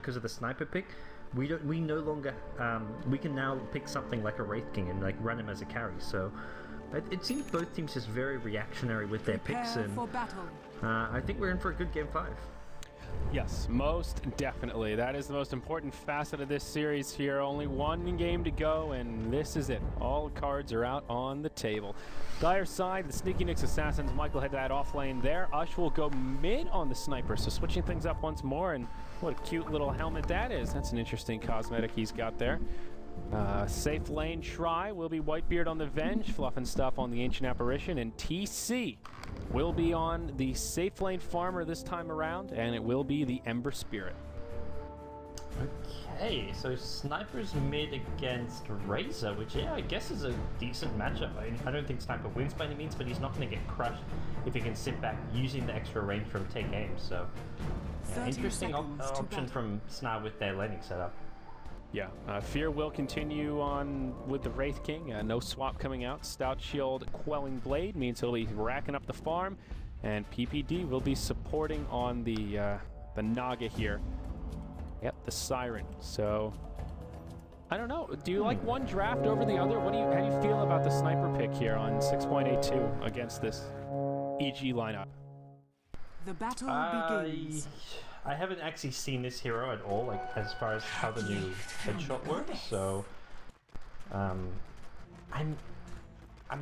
because of the sniper pick, we no longer we can now pick something like a Wraith King and like run him as a carry. So it seems both teams just very reactionary with their picks, and I think we're in for a good game 5. Yes, most definitely. That is the most important facet of this series here. Only one game to go, and this is it. All cards are out on the table. Dire side, the Sneaky Nyx Assassins. Michael had that off lane there. Ush will go mid on the sniper, so switching things up once more, and what a cute little helmet that is. That's an interesting cosmetic he's got there. Safe lane try will be Whitebeard on the Venge, Fluff and Stuff on the Ancient Apparition, and TC will be on the safe lane Farmer this time around, and it will be the Ember Spirit. Okay, so Sniper's mid against Razor, which I guess is a decent matchup. I don't think Sniper wins by any means, but he's not going to get crushed if he can sit back using the extra range from Take Aim. So interesting option from Snar with their laning setup. Yeah, Fear will continue on with the Wraith King. No swap coming out. Stout Shield Quelling Blade means he'll be racking up the farm, and PPD will be supporting on the Naga here. Yep, the Siren. So I don't know. Do you like one draft over the other? How do you feel about the sniper pick here on 6.82 against this EG lineup? The battle begins. I haven't actually seen this hero at all, like as far as how the new headshot works. So, I'm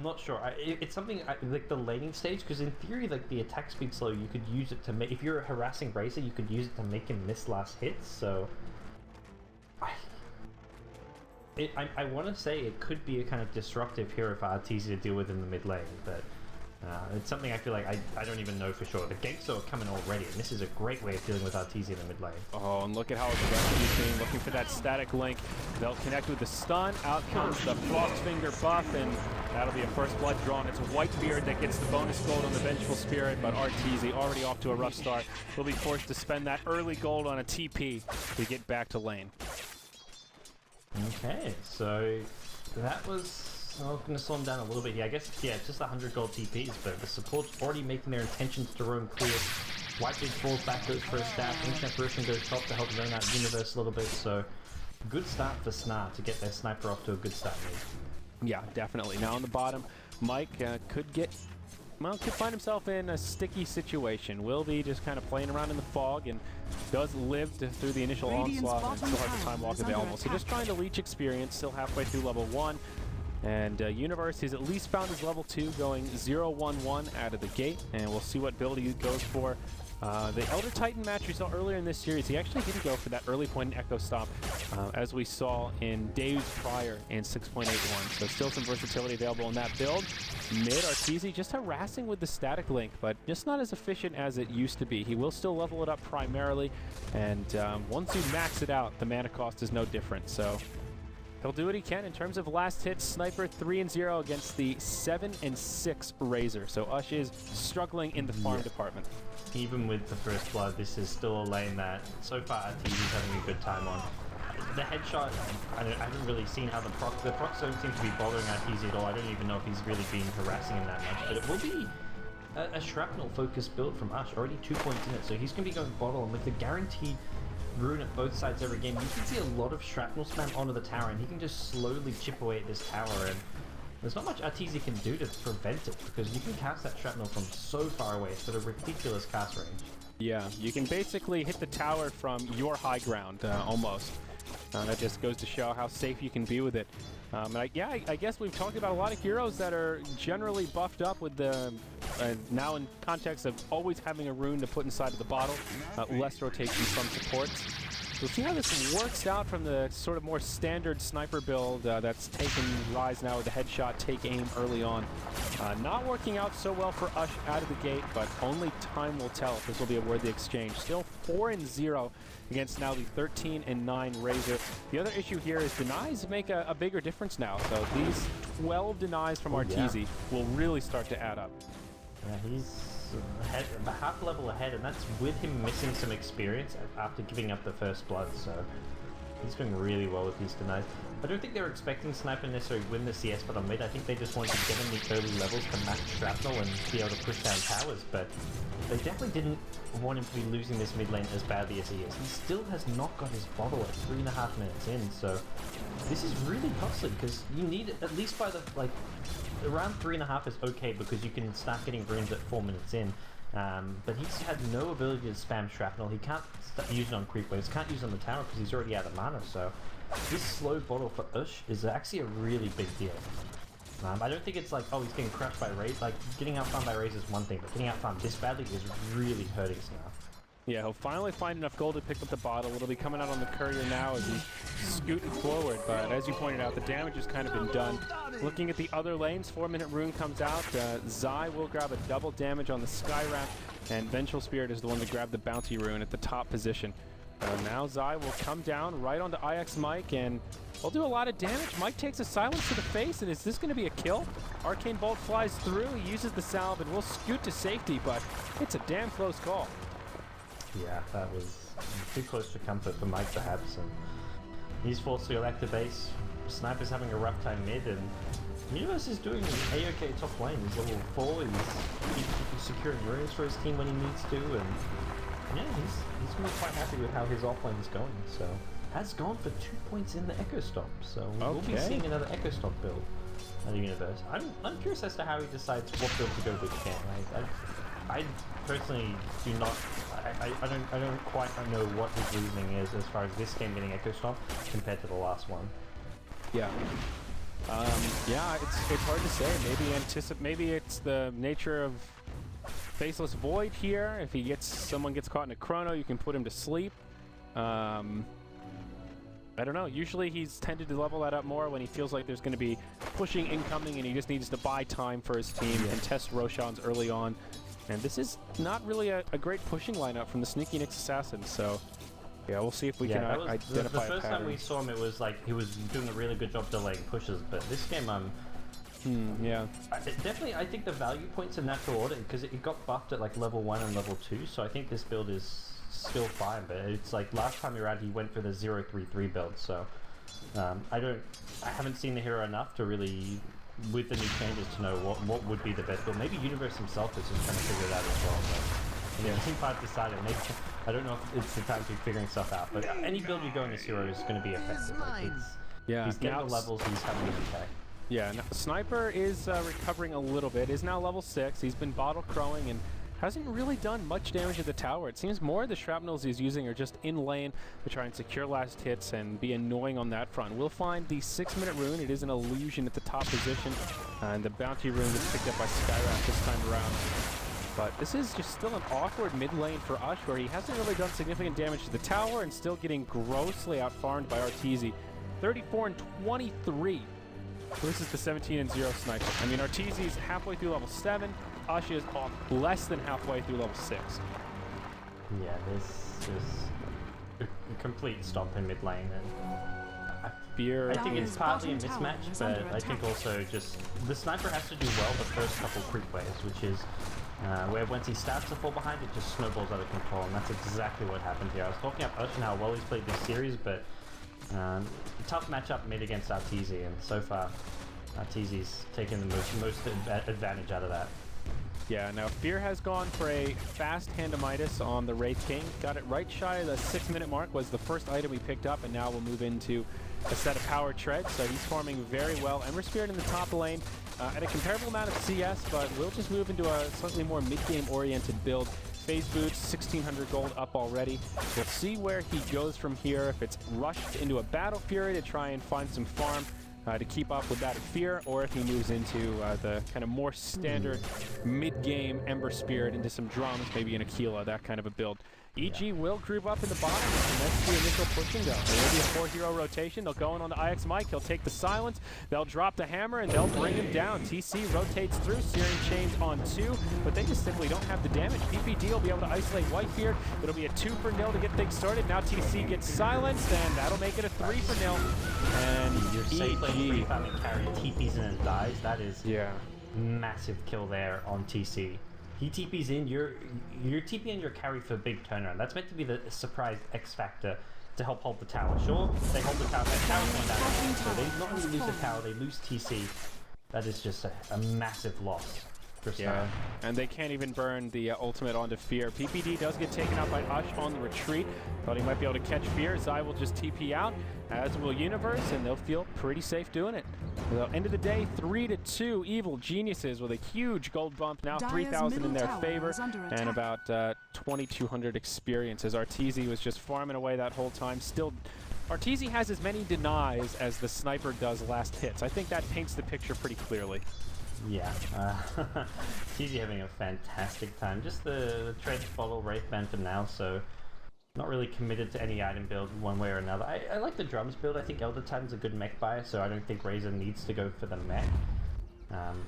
not sure. It's something like the laning stage, because in theory, like the attack speed slow, you could use it to make. If you're a harassing Razor, you could use it to make him miss last hits. So, I want to say it could be a kind of disruptive hero for Arteezy to deal with in the mid lane, but. It's something I feel like I don't even know for sure. The ganks are coming already, and this is a great way of dealing with Arteezy in the mid lane. Oh, and look at how aggressive he's being, looking for that static link. They'll connect with the stun. Out comes the Frostfinger buff, and that'll be a first blood drawn. It's Whitebeard that gets the bonus gold on the Vengeful Spirit, but Arteezy already off to a rough start. Will be forced to spend that early gold on a TP to get back to lane. Okay, so that was... I'm going to slow him down a little bit here. I guess, yeah, it's just 100 gold TPs, but the support's already making their intentions to roam clear. Whitebeard falls back, goes for a staff. Ancient Apparition goes top to help zone out Universe a little bit, so good start for Snar to get their sniper off to a good start lead. Yeah, definitely. Now on the bottom, Mike could find himself in a sticky situation. Will be just kind of playing around in the fog and does live through the initial onslaught and still has the time walk available. So just trying to leech experience, still halfway through level 1. And Universe, he's at least found his level 2 going 0-1-1 out of the gate, and we'll see what build he goes for. The Elder Titan match we saw earlier in this series, he actually didn't go for that early point in Echo Stop, as we saw in days prior in 6.81. So still some versatility available in that build. Mid, Arteezy just harassing with the static link, but just not as efficient as it used to be. He will still level it up primarily, and once you max it out, the mana cost is no different. So he'll do what he can in terms of last hits. Sniper 3-0 against the 7-6 Razor. So Ush is struggling in the farm department. Even with the first blood, this is still a lane that so far Arteezy's having a good time on. The headshot, I haven't really seen how the procs don't seem to be bothering Arteezy at all. I don't even know if he's really been harassing him that much, but it will be a shrapnel focused build from Ush. Already 2 points in it, so he's going to be going bottle, and with the guaranteed rune at both sides every game, you can see a lot of shrapnel spam onto the tower, and he can just slowly chip away at this tower, and there's not much Arteezy can do to prevent it, because you can cast that shrapnel from so far away. It's got a ridiculous cast range. Yeah, you can basically hit the tower from your high ground, almost. That just goes to show how safe you can be with it. I guess we've talked about a lot of heroes that are generally buffed up with the... now in context of always having a rune to put inside of the bottle, less rotation from supports. We'll see how this works out from the sort of more standard sniper build that's taken rise now with the headshot, take aim early on. Not working out so well for Ush out of the gate, but only time will tell if this will be a worthy exchange. Still 4-0 against now the 13-9 Razor. The other issue here is denies make a bigger difference now, so these 12 denies from Arteezy will really start to add up. Yeah, he's half level ahead, and that's with him missing some experience after giving up the first blood, so He's doing really well with these denies. I don't think they were expecting Sniper to necessarily win the CS, but on mid, I think they just wanted to get in the early levels to match Shrapnel and be able to push down towers, but they definitely didn't want him to be losing this mid lane as badly as he is. He still has not got his bottle at 3.5 minutes in, so this is really costly, because you need, at least by the, like, around 3.5 is okay, because you can start getting runes at 4 minutes in. But he's had no ability to spam Shrapnel. He can't use it on creep waves, can't use it on the tower because he's already out of mana, so this slow bottle for Ush is actually a really big deal. I don't think it's like, oh, he's getting crushed by Raze. Like, getting out-farmed by Raze is one thing, but getting out-farmed this badly is really hurting us now. Yeah, he'll finally find enough gold to pick up the bottle. It'll be coming out on the courier now as he's scooting forward, but as you pointed out, the damage has kind of been done. Looking at the other lanes, 4-minute rune comes out. Zai will grab a double damage on the Skywrath, and Vengeful Spirit is the one to grab the bounty rune at the top position. Now Zai will come down right onto IX Mike, and he'll do a lot of damage. Mike takes a silence to the face, and is this going to be a kill? Arcane Bolt flies through, he uses the salve, and will scoot to safety, but it's a damn close call. Yeah, that was too close to comfort for Mike, perhaps, and he's forced to go back to base. Sniper's having a rough time mid, and Universe is doing A-OK top lane. He's level 4, he's securing runes for his team when he needs to, and yeah, he's going to be quite happy with how his offlane is going, so has gone for 2 points in the Echo Stop, so we'll be seeing another Echo Stop build at the Universe. I'm curious as to how he decides what build to go with which game. I personally do not. I don't quite know what his reasoning is as far as this game getting Echo Stomp compared to the last one. Yeah. Yeah, it's hard to say. Maybe it's the nature of Faceless Void here. If someone gets caught in a chrono, you can put him to sleep. I don't know. Usually he's tended to level that up more when he feels like there's going to be pushing incoming and he just needs to buy time for his team and test Roshans early on. And this is not really a great pushing lineup from the Sneaky Nyx Assassin, so yeah, we'll see if we can identify a pattern. The first time we saw him, it was like he was doing a really good job delaying pushes, but this game, yeah. Definitely, I think the value points in natural order, because it got buffed at like level 1 and level 2, so I think this build is still fine, but it's like last time around he went for the 0-3-3 build, so I haven't seen the hero enough to really, with the new changes, to know what would be the best build. Maybe Universe himself is just trying to figure it out as well, but yeah, Team 5 decided, maybe, I don't know if it's the time to be figuring stuff out, but any build you go in this hero is going to be effective. Like he's getting the levels, he's having a good attack. Yeah, now, Sniper is recovering a little bit, is now level 6, he's been bottle crowing and hasn't really done much damage at the tower. It seems more of the shrapnels he's using are just in lane to try and secure last hits and be annoying on that front. We'll find the 6-minute rune. It is an illusion at the top position, and the bounty rune gets picked up by Skywrath this time around. But this is just still an awkward mid lane for Ush, where he hasn't really done significant damage to the tower and still getting grossly out-farmed by Arteezy. 34 and 23 versus the 17 and 0 Sniper. I mean, Arteezy is halfway through level 7. Ush is off less than halfway through level 6. Yeah, this is a complete stomp in mid lane, and Fear. I think it's partly a mismatch, but I think also just the Sniper has to do well the first couple creep waves, which is where once he starts to fall behind, it just snowballs out of control, and that's exactly what happened here. I was talking about Ush and how well he's played this series, but tough matchup mid against Arteezy, and so far Arteezy's taken the most advantage out of that. Yeah, now Fear has gone for a fast Handamitis on the Wraith King. Got it right shy of the 6-minute mark, was the first item we picked up, and now we'll move into a set of power treads. So he's farming very well. Ember Spirit in the top lane at a comparable amount of CS, but we'll just move into a slightly more mid-game oriented build. Phase boots, 1600 gold up already. We'll see where he goes from here, if it's rushed into a Battle Fury to try and find some farm to keep up with that of Fear, or if he moves into the kind of more standard mid-game Ember Spirit into some drums, maybe an Aquila, that kind of a build. EG will group up in the bottom, and that's the initial pushing go. There will be a 4-hero rotation. They'll go in on the IX Mike. He'll take the silence. They'll drop the hammer, and they'll bring him down. TC rotates through, Searing Chains on 2, but they just simply don't have the damage. PPD will be able to isolate Whitebeard. It'll be a 2-for-0 to get things started. Now TC gets silenced, and that'll make it a 3-for-0. And you're safe playing free farming carry, TPs in and dies. That is massive kill there on TC. He TPs in, you're TPing your carry for a big turnaround. That's meant to be the surprise X factor to help hold the tower. Sure, they hold the tower, that tower's going down, so they not only lose the tower, they lose TC. That is just a massive loss for Star. Yeah, and they can't even burn the ultimate onto Fear. PPD does get taken out by Ush on the retreat. Thought he might be able to catch Fear. Zai will just TP out, as will Universe, and they'll feel pretty safe doing it. So, end of the day, 3-2 Evil Geniuses with a huge gold bump, now 3,000 in their favor, and about 2,200 experience, as Arteezy was just farming away that whole time. Still, Arteezy has as many denies as the sniper does last hits. I think that paints the picture pretty clearly. Yeah, Arteezy having a fantastic time. Just the Trench Bottle Wraith Band for now, so not really committed to any item build one way or another. I like the drums build. I think Elder Titan's a good mech buy, so I don't think Razor needs to go for the mech.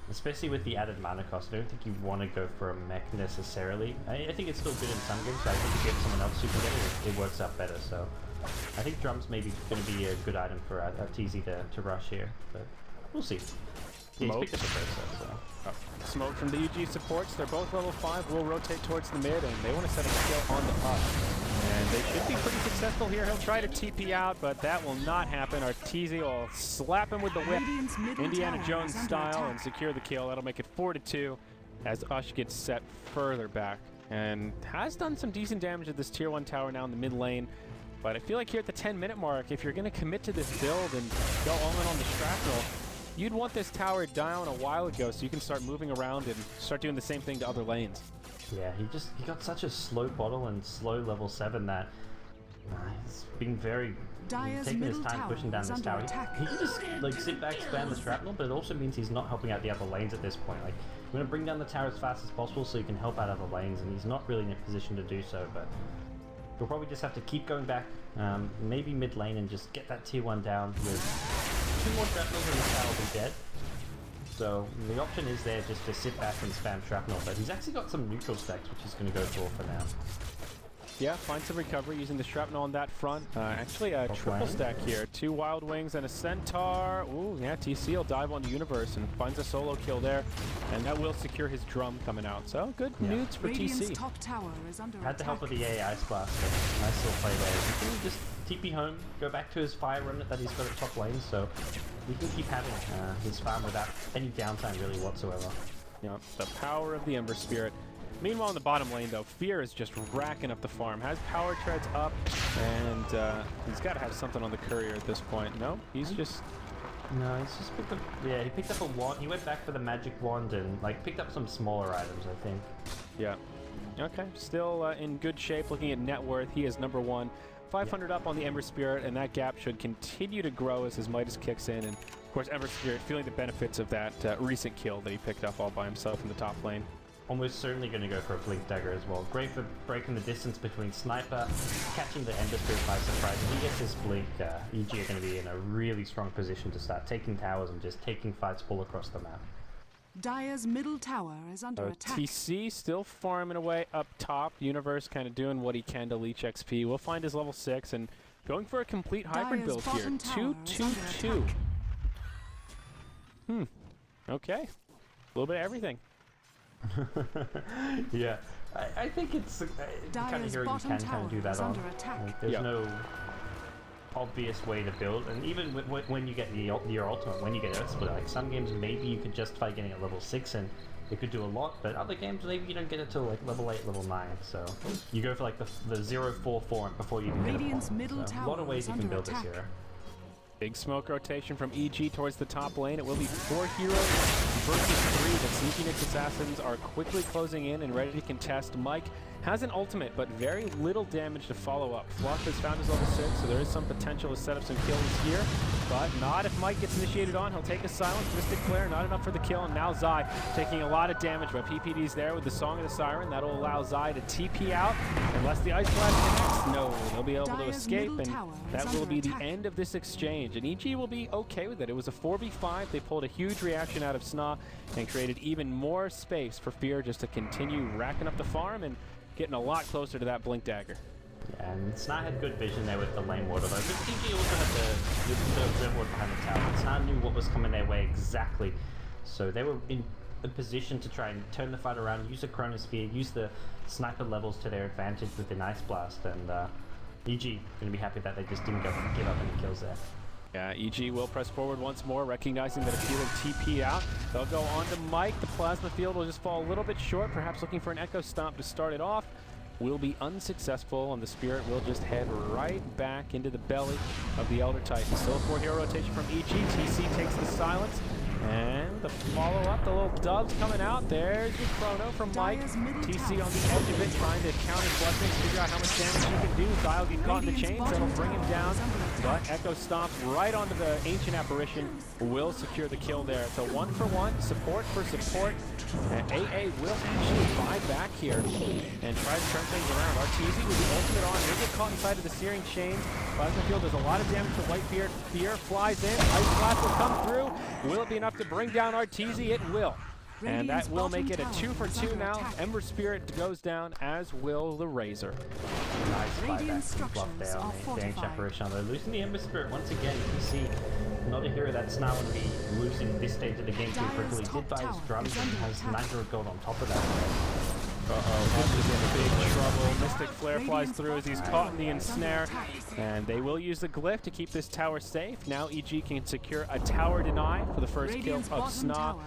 Especially with the added mana cost, I don't think you want to go for a mech necessarily. I think it's still good in some games, but I think if you have someone else who can get it, it works out better. So I think drums maybe going to be a good item for Arteezy to rush here, but we'll see. Yeah, he's picked up the first set, so. Smoke from the UG supports. They're both level 5. Will rotate towards the mid, and they want to set a kill on the up. And they should be pretty successful here. He'll try to TP out, but that will not happen. Arteezy will slap him with the whip, Indiana Jones style, and secure the kill. That'll make it 4-2 as Ush gets set further back. And has done some decent damage at this tier 1 tower now in the mid lane. But I feel like here at the 10-minute mark, if you're going to commit to this build and go all in on the shrapnel, you'd want this tower down a while ago so you can start moving around and start doing the same thing to other lanes. Yeah, he got such a slow bottle and slow level 7 that he's been very taking his time pushing down this tower. He can just like sit back, spam the shrapnel, but it also means he's not helping out the other lanes at this point. Like, we're gonna bring down the tower as fast as possible so he can help out other lanes, and he's not really in a position to do so. But we'll probably just have to keep going back, maybe mid lane, and just get that tier 1 down with 2 more shrapnels and the tower will be dead. So the option is there just to sit back and spam shrapnel, but he's actually got some neutral stacks, which he's going to go for now. Yeah, find some recovery using the shrapnel on that front. Actually, a triple stack here. 2 Wild Wings and a Centaur. Ooh, yeah, TC will dive on the Universe and finds a solo kill there. And that will secure his drum coming out. So, good news for TC. Top tower is under Had to help with the AI Splash. Nice little play there. He can just TP home, go back to his fire remnant that he's got at top lane, so he can keep having his farm without any downtime really whatsoever. Yeah, the power of the Ember Spirit. Meanwhile, in the bottom lane, though, Fear is just racking up the farm. Has power treads up, and he's got to have something on the courier at this point. No, he's just... No, he's just picked up... Yeah, he picked up a wand. He went back for the magic wand and, like, picked up some smaller items, I think. Yeah. Okay, still in good shape. Looking at net worth, he is number 1. 500 up on the Ember Spirit, and that gap should continue to grow as his Midas kicks in. And, of course, Ember Spirit feeling the benefits of that recent kill that he picked up all by himself in the top lane. Almost certainly going to go for a Blink Dagger as well. Great for breaking the distance between Sniper, catching the Ember Spirit by surprise. If he gets his Blink, EG are going to be in a really strong position to start taking towers and just taking fights all across the map. Dire's middle tower is under attack. TC still farming away up top. Universe kind of doing what he can to leech XP. We'll find his level 6 and going for a complete hybrid build here. 2-2-2. Okay. A little bit of everything. Yeah, I think it's the kind of hero you can kind of do that on. Like, there's no obvious way to build, and even when you get your ultimate, when you get Earth Split, like some games maybe you could justify getting at level 6 and it could do a lot, but other games maybe you don't get it till like level 8, level 9, so you go for like the 0-4-4 before you even get a point. So, a lot of ways you can build this hero. Big smoke rotation from EG towards the top lane. It will be 4 heroes versus 3. The Sneaky Nick Assassins are quickly closing in and ready to contest. Mike has an ultimate, but very little damage to follow up. Fluff has found his level 6, so there is some potential to set up some kills here, but not if Mike gets initiated on. He'll take a silence. Mystic Flare, not enough for the kill, and now Zai taking a lot of damage, but PPD's there with the Song of the Siren. That'll allow Zai to TP out, unless the Ice Blast connects. No, they'll be able to escape, and that will be the end of this exchange. And EG will be okay with it. It was a 4v5. They pulled a huge reaction out of Sna and created even more space for Fear just to continue racking up the farm and getting a lot closer to that Blink Dagger. Yeah, and Sna had good vision there with the lane water though, but EG also had the red ward behind the tower. Sna knew what was coming their way exactly, so they were in a position to try and turn the fight around, use the Chronosphere, use the sniper levels to their advantage with the Ice Blast, and EG gonna be happy that they just didn't give up any kills there. Yeah, EG will press forward once more, recognizing that Appealing TP out. They'll go on to Mike. The plasma field will just fall a little bit short, perhaps looking for an Echo Stomp to start it off. Will be unsuccessful, and the Spirit will just head right back into the belly of the Elder Titan. Still a 4-hero rotation from EG. TC takes the silence, and the follow-up, the little doves coming out. There's your chrono from Mike. TC on the edge of it, trying to count his blessings, figure out how much damage he can do. Zyle get caught in the chains, that'll bring him down. But Echo Stomp right onto the Ancient Apparition will secure the kill there. So 1-for-1, support for support. AA will actually buy back here and try to turn things around. Arteezy with the ultimate on. He'll get caught inside of the Searing Chains. Plasma Field does a lot of damage to Whitebeard. Fear flies in. Ice Blast will come through. Will it be enough to bring down Arteezy? It will. And that will make it a 2-for-2 now. Ember Spirit goes down, as will the Razor. Nice buyback bluff there on the Ancient Apparition. They're losing the Ember Spirit once again. You see, not a hero that's now going to be losing this stage of the game too quickly. He did buy his drums and has 900 gold on top of that. This is in big trouble. Mystic Flare flies through as he's caught in the ensnare. And they will use the glyph to keep this tower safe. Now EG can secure a tower deny for the first kill of Sna.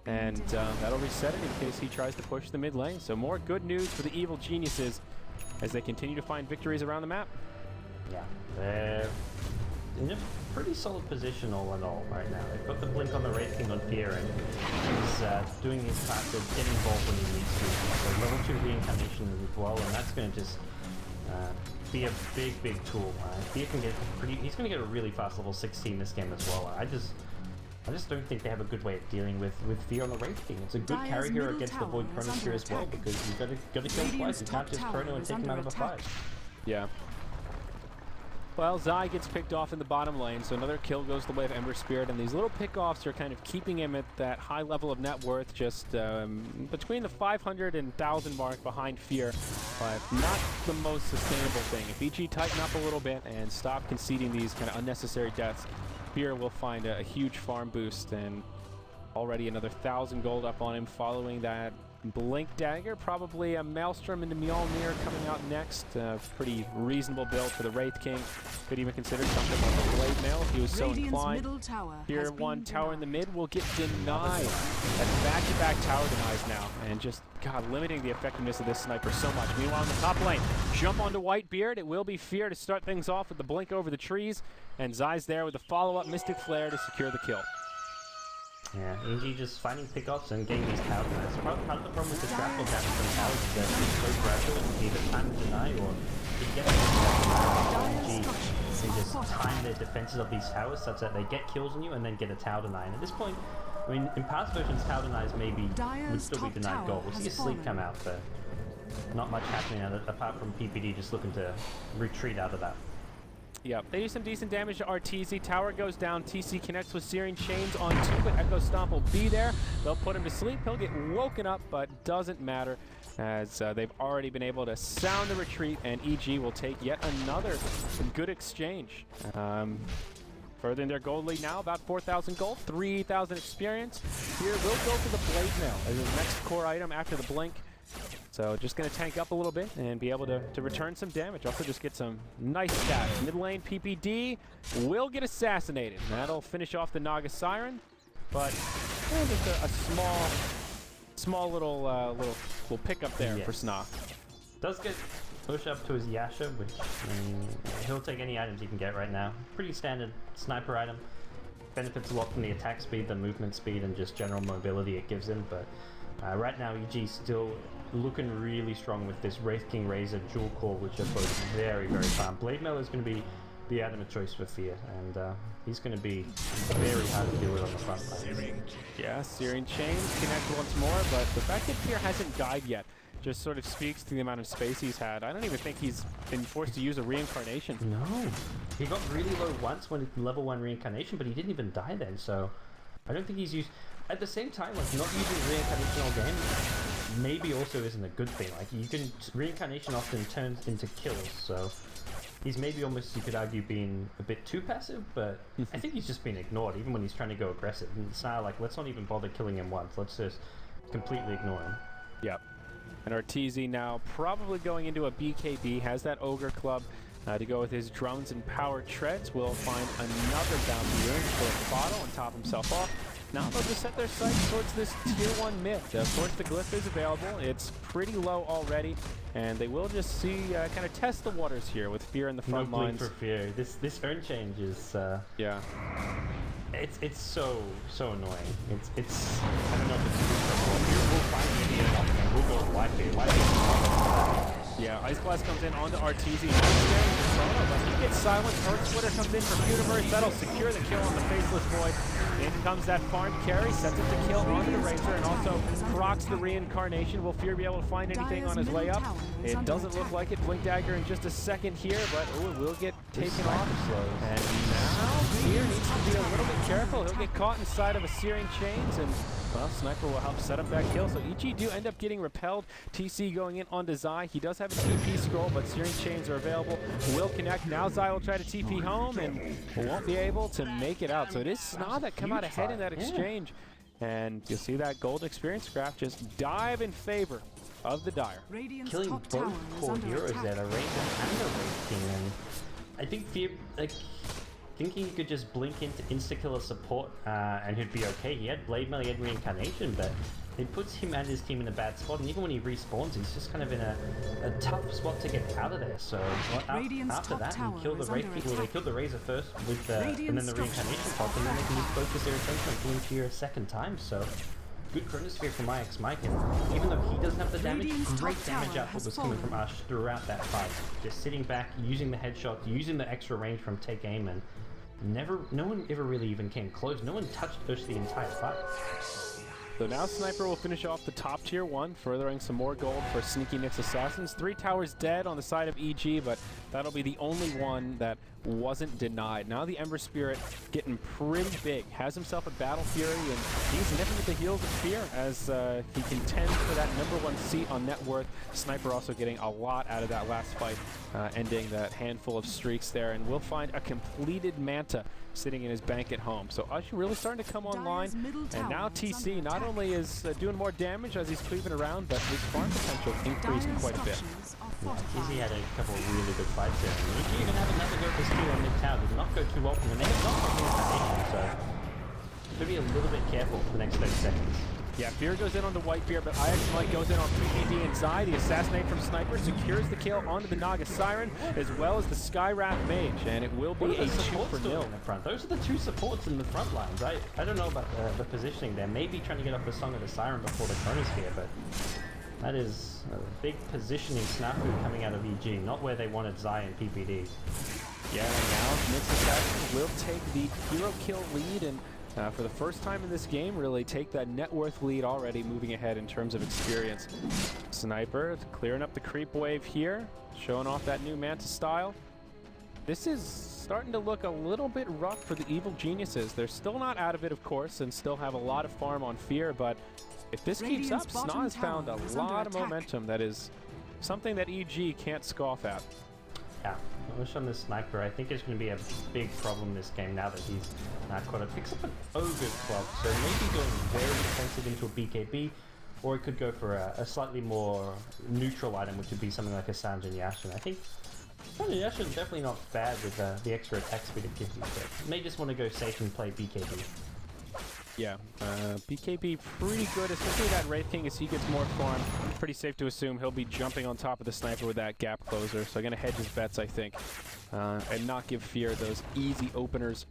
And that'll reset it in case he tries to push the mid lane. So more good news for the evil geniuses as they continue to find victories around the map. Yeah, they're in a pretty solid position all in all right now. They've got the blink on the Wraith King on Fear, and he's doing his part to get involved when he needs to. So level 2 reincarnation as well, and that's going to just be a big tool. Fear can get he's going to get a really fast level 16 this game as well. I just don't think they have a good way of dealing with Fear on the Wraith King. It's a good carry hero against the Void Chronosphere as well, because you've got to kill him twice. You can't just chrono and take him out of a fight. Yeah. Well, Zai gets picked off in the bottom lane, so another kill goes the way of Ember Spirit, and these little pickoffs are kind of keeping him at that high level of net worth, just between the 500 and 1,000 mark behind Fear, but not the most sustainable thing. If EG tighten up a little bit and stop conceding these kind of unnecessary deaths, Fear will find a huge farm boost, and already another 1,000 gold up on him following that Blink Dagger. Probably a Maelstrom into Mjolnir coming out next. Pretty reasonable build for the Wraith King. Could even consider something like a Blade Mail if he was so inclined. Here, one tower in the mid will get denied. That's back-to-back tower denies now, and just, God, limiting the effectiveness of this sniper so much. Meanwhile, in the top lane, jump onto Whitebeard. It will be Fear to start things off with the blink over the trees, and Zai's there with the follow-up Mystic Flare to secure the kill. Yeah, EG just finding pickoffs and getting these tower denies. Part of the problem with the grapple damage from towers is that it's so gradual, either time to deny or to get EG can just time the defenses of these towers such that they get kills on you and then get a tower deny. And at this point, I mean, in past versions, tower denies maybe would still be denied gold. We'll see a sleep come out, but not much happening apart from PPD just looking to retreat out of that. Yep, they do some decent damage to Arteezy. Tower goes down. TC connects with Searing Chains on 2, but Echo Stomp will be there. They'll put him to sleep. He'll get woken up, but doesn't matter as they've already been able to sound the retreat, and EG will take yet another good exchange. Furthering their gold lead now, about 4,000 gold, 3,000 experience. Here we'll go for the Blade Mail as the next core item after the blink. So just going to tank up a little bit and be able to return some damage. Also just get some nice stats. Mid lane PPD will get assassinated. That'll finish off the Naga Siren. But just a small little pickup there for Sna. Does get push up to his Yasha, which he'll take any items he can get right now. Pretty standard sniper item. Benefits a lot from the attack speed, the movement speed, and just general mobility it gives him. But right now, EG still looking really strong with this Wraith King Razor dual core, which are both very farm. Blade Mail is going to be the item of choice for Fear, and he's going to be very hard to deal with on the front line. Yeah, Searing Chains connect once more, but the fact that Fear hasn't died yet just sort of speaks to the amount of space he's had. I don't even think he's been forced to use a reincarnation. No, he got really low once when level 1 reincarnation, but he didn't even die then, so I don't think he's used. At the same time, like, not using reincarnation all game maybe also isn't a good thing. Like, reincarnation often turns into kills, so he's maybe almost, you could argue, being a bit too passive, but I think he's just being ignored even when he's trying to go aggressive. And it's now like, let's not even bother killing him once, let's just completely ignore him. Yep. And Arteezy now probably going into a BKB, has that Ogre Club. to go with his drones and power treads. Will find another bounty rune for Bottle and top himself off. Now they'll just set their sights towards this tier 1 mid. Of course, the glyph is available. It's pretty low already, and they will just see, kind of test the waters here with Fear in the front lines. For Fear. This urn change is yeah. It's so annoying. It's I don't know if it's we'll find the idiot and we'll go to Whitebeard. Yeah, Ice Blast comes in onto Arteezy. But he gets silenced. Earth Splitter comes in from Universe. That'll secure the kill on the Faceless Void. In comes that farm carry, sets up the kill onto the Razor, and also procs the Reincarnation. Will Fear be able to find anything on his way up? It doesn't look like it. Blink Dagger in just a second here, but it will get taken off. And now Fear needs to be a little bit careful. He'll get caught inside of a Searing Chains, and well, Sniper will help set up that kill. So EG do end up getting repelled. TC going in onto Zai. He does have a TP scroll, but Searing Chains are available. Will connect. Now Zai will try to TP home and won't be able to make it out. So it is Sna that come out ahead in that exchange. And you'll see that gold experience graph just dive in favor of the Dire. Killing both core heroes there, the Ranger and the Wraith King. And I think Fear, like, thinking he could just blink into insta-killer support and he'd be okay. He had Blade Mail, he had Reincarnation, but it puts him and his team in a bad spot, and even when he respawns, he's just kind of in a tough spot to get out of there. So after that, he killed the Wraith King. Well, they killed the Razor first with and then the Reincarnation pop, and then they can just focus their attention on killing Fear a second time. So good Chronosphere from Mike, and even though he doesn't have the damage, great damage output was coming from Ash throughout that fight. Just sitting back, using the headshots, using the extra range from Take Aim, and no one ever really even came close. No one touched Ush the entire fight. So now Sniper will finish off the top tier 1, furthering some more gold for Sneaky Nick's Assassins. 3 towers dead on the side of EG, but that'll be the only one that wasn't denied. Now the Ember Spirit getting pretty big. Has himself a Battle Fury, and he's nipping at the heels of Fear as he contends for that #1 seat on net worth. Sniper also getting a lot out of that last fight, ending that handful of streaks there, and we'll find a completed Manta sitting in his bank at home. So Ush really starting to come online, and now TC not only is doing more damage as he's cleaving around, but his farm potential increased quite a bit. Arteezy had a couple of really good fights there. And if you even have another go for skill on mid-tower, did not go too often, and they have not got Reincarnation, so should be a little bit careful for the next 30 seconds. Yeah, Fear goes in on the Whitebeard, but IX Mike goes in on PPD and Zai. The Assassinate from Sniper secures the kill onto the Naga Siren, as well as the Skywrath Mage, and it will be a 2-0 in the front. Those are the 2 supports in the front lines. I don't know about the positioning there. Maybe trying to get off the Song of the Siren before the Chronosphere, but that is a big positioning snafu coming out of EG, not where they wanted Zai and PPD. Yeah, and now Nick's Assassin will take the hero kill lead, and for the first time in this game, really take that net worth lead already, moving ahead in terms of experience. Sniper clearing up the creep wave here, showing off that new Manta style. This is starting to look a little bit rough for the Evil Geniuses. They're still not out of it, of course, and still have a lot of farm on Fear, but if this keeps up, Sna has found a lot of momentum that is something that EG can't scoff at. Yeah, Ush on the Sniper, I think it's going to be a big problem this game now that he's caught up. Picks up an Ogre Club, so maybe going very defensive into a BKB, or it could go for a slightly more neutral item, which would be something like a Sanjin Yashin. I think Sanjin Yashin is definitely not bad with the extra attack speed it gives you, but may just want to go safe and play BKB. Yeah, BKB pretty good, especially that Wraith King as he gets more farm. Pretty safe to assume he'll be jumping on top of the Sniper with that gap closer, so gonna hedge his bets, I think, and not give Fear those easy openers.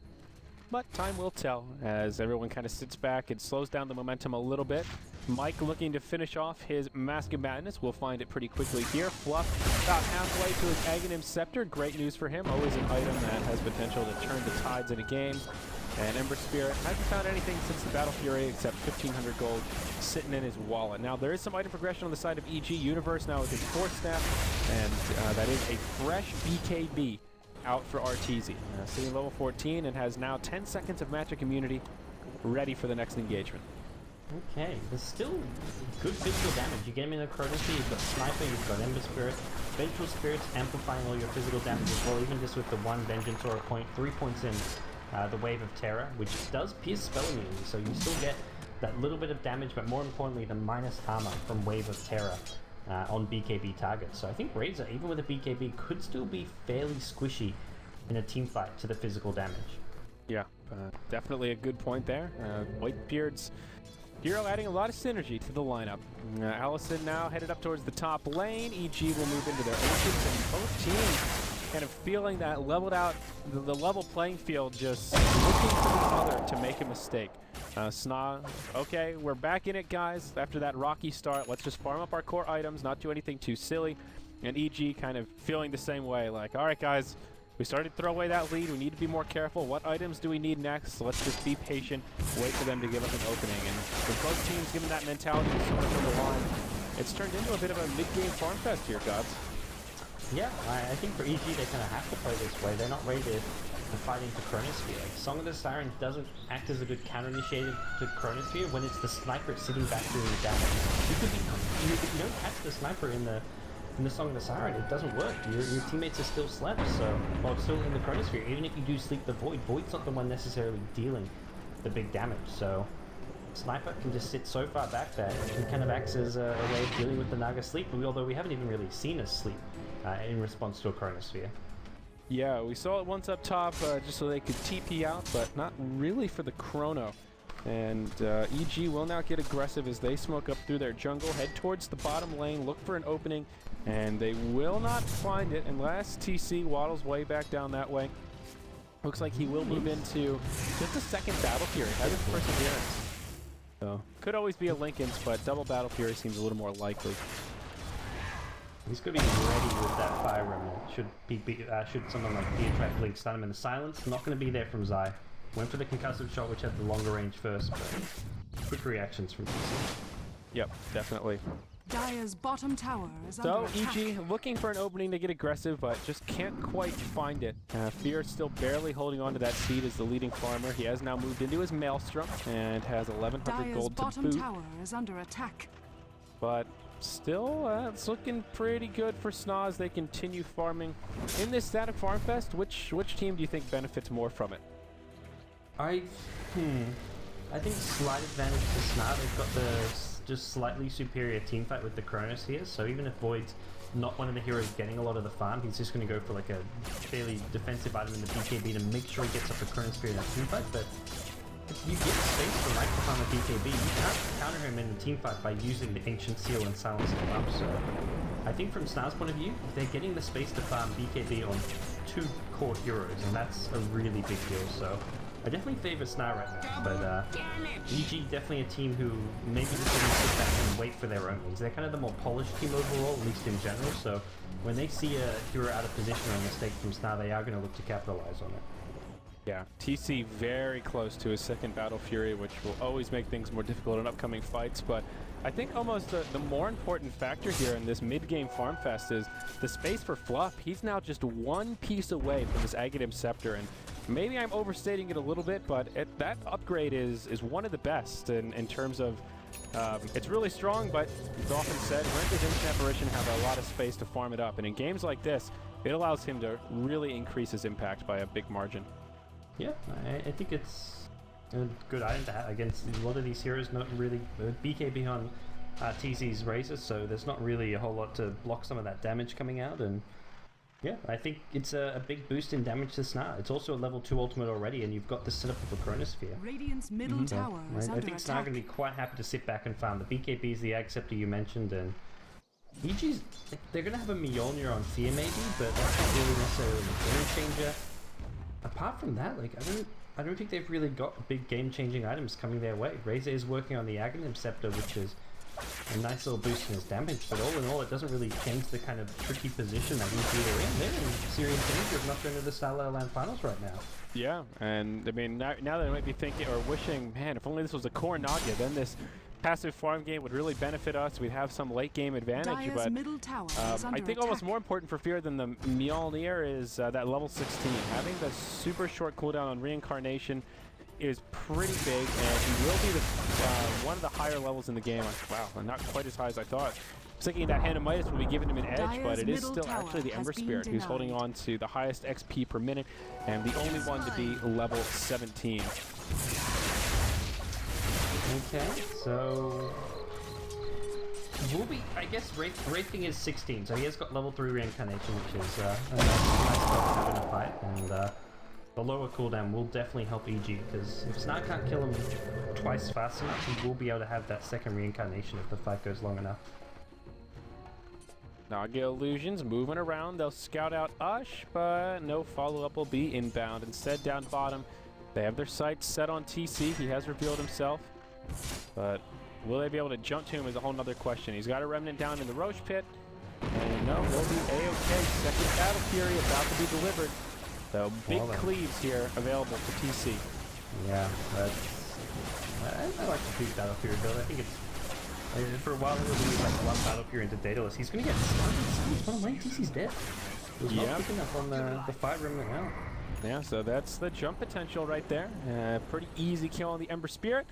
But time will tell as everyone kind of sits back and slows down the momentum a little bit. Mike looking to finish off his Mask of Madness. We'll find it pretty quickly here. Fluff about halfway to his Aghanim Scepter. Great news for him. Always an item that has potential to turn the tides in a game. And Ember Spirit hasn't found anything since the Battle Fury except 1,500 gold sitting in his wallet. Now, there is some item progression on the side of EG Universe now with his Force Staff, and that is a fresh BKB out for Arteezy. Sitting level 14 and has now 10 seconds of magic immunity ready for the next engagement. Okay, there's still good physical damage. You get him in a Chronosphere, you've got Sniper, you've got Ember Spirit, Vengeful Spirits amplifying all your physical damage as well, even just with the 1 Vengeance or a point, 3 points in. The Wave of Terror, which does pierce spell immunity, so you still get that little bit of damage, but more importantly, the minus armor from Wave of Terror. on BKB targets. So I think Razor, even with a BKB, could still be fairly squishy in a team fight to the physical damage. Yeah, definitely a good point there. Whitebeard's hero adding a lot of synergy to the lineup. Allison now headed up towards the top lane. EG will move into their ancients, and both teams kind of feeling that leveled out, the level playing field, just looking for the other to make a mistake. Sna, okay, we're back in it, guys. After that rocky start, let's just farm up our core items, not do anything too silly. And EG kind of feeling the same way, like, all right, guys, we started to throw away that lead. We need to be more careful. What items do we need next? So let's just be patient, wait for them to give us an opening. And with both teams given that mentality so much on the line, it's turned into a bit of a mid-game farm fest here, Gods. Yeah, I think for EG, they kind of have to play this way. They're not ready to fight into Chronosphere. Like, Song of the Siren doesn't act as a good counter-initiator to Chronosphere when it's the sniper sitting back doing the damage. If you don't catch the sniper in the Song of the Siren, it doesn't work. Your teammates are still slept, so while still in the Chronosphere, even if you do sleep the Void, Void's not the one necessarily dealing the big damage. So Sniper can just sit so far back that it kind of acts as a way of dealing with the Naga sleep, although we haven't even really seen us sleep in response to a Chronosphere. Yeah, we saw it once up top just so they could TP out, but not really for the Chrono. And EG will now get aggressive as they smoke up through their jungle, head towards the bottom lane, look for an opening, and they will not find it unless TC waddles way back down that way. Looks like he will move into just a second Battle Fury, has his perseverance. So, could always be a Linken's, but double Battle Fury seems a little more likely. He's going to be ready with that Fire Remnant. Should someone like Deatrap Blink stun him in the silence. Not going to be there from Zai. Went for the concussive shot, which had the longer range first, but quick reactions from TC. Yep, definitely. Dire's bottom tower is under attack. EG looking for an opening to get aggressive, but just can't quite find it. Fear still barely holding on to that seed as the leading farmer. He has now moved into his Maelstrom and has 1100 Dire's gold to bottom boot. tower is under attack. But still, it's looking pretty good for Sna as they continue farming. In this static farm fest, which team do you think benefits more from it? I think slight advantage to Sna. They've got the just slightly superior team fight with the Kronos here, so even if Void's not one of the heroes getting a lot of the farm, he's just going to go for like a fairly defensive item in the BKB to make sure he gets up a Chronosphere in that team fight. But if you get space for Mike to farm a BKB, you can't counter him in the team fight by using the Ancient Seal and silencing him up. So I think from Sna's point of view, they're getting the space to farm BKB on two core heroes, and that's a really big deal. So I definitely favor Sna right now, but EG definitely a team who maybe just doesn't sit back and wait for their openings. They're kind of the more polished team overall, at least in general, so when they see a hero out of position or a mistake from Sna, they are going to look to capitalize on it. Yeah, TC very close to his second Battle Fury, which will always make things more difficult in upcoming fights, but I think almost the more important factor here in this mid-game farm fest is the space for Fluff. He's now just one piece away from his Aghanim Scepter, and maybe I'm overstating it a little bit, but that upgrade is one of the best in terms of, it's really strong, but it's often said, Render's Ancient Apparition have a lot of space to farm it up, and in games like this, it allows him to really increase his impact by a big margin. Yeah, I think it's a good item to have against a lot of these heroes. Not really BKB on TC's Razor, so there's not really a whole lot to block some of that damage coming out, and yeah, I think it's a big boost in damage to Sna. It's also a level 2 ultimate already, and you've got the setup of a Chronosphere. Radiant's middle tower is under I think Sna attack. going to be quite happy to sit back and farm. The BKB is the Ag Scepter you mentioned, and EG's, they're going to have a Mjolnir on Fear maybe, but that's not really necessarily a game changer. Apart from that, like I don't think they've really got big game-changing items coming their way. Razor is working on the Aghanim Scepter, which is a nice little boost in his damage, but all in all, it doesn't really change the kind of tricky position that EG are in. They're in serious danger of not going to the Starlight Land Finals right now. Yeah, and I mean, now they might be thinking or wishing, man, if only this was a core Naga, then this passive farm game would really benefit us. We'd have some late game advantage, Dire's but middle tower is I under think attack. almost more important for Fear than the Mjolnir is that level 16. Having the super short cooldown on Reincarnation is pretty big, and he will be one of the higher levels in the game. Wow, not quite as high as I thought. I was thinking that Hanamitis would be giving him an edge, Dire's but it is middle still tower actually the has Ember been Spirit who's holding denied. on to the highest XP per minute, and the only one to be level 17. Okay, so will be, I guess, rating is 16, so he has got level 3 reincarnation, which is a nice spell to have in a fight, and the lower cooldown will definitely help EG, because if Snar can't kill him twice fast enough, he will be able to have that second reincarnation if the fight goes long enough. Naga Illusions moving around. They'll scout out Ush, but no follow-up will be inbound. Instead, down bottom, they have their sights set on TC. He has revealed himself, but will they be able to jump to him is a whole nother question. He's got a Remnant down in the Roche Pit, and no, they'll be A-okay. Second Battle Fury about to be delivered. So big cleaves here available for TC. Yeah, I like the big Battle Fury build. I think it's for a while it was like one Battle Fury into Daedalus. He's gonna get stunned. Oh my, TC's dead. He was not picking up on the 5 Remnant now. Yeah, so that's the jump potential right there. Pretty easy kill on the Ember Spirit.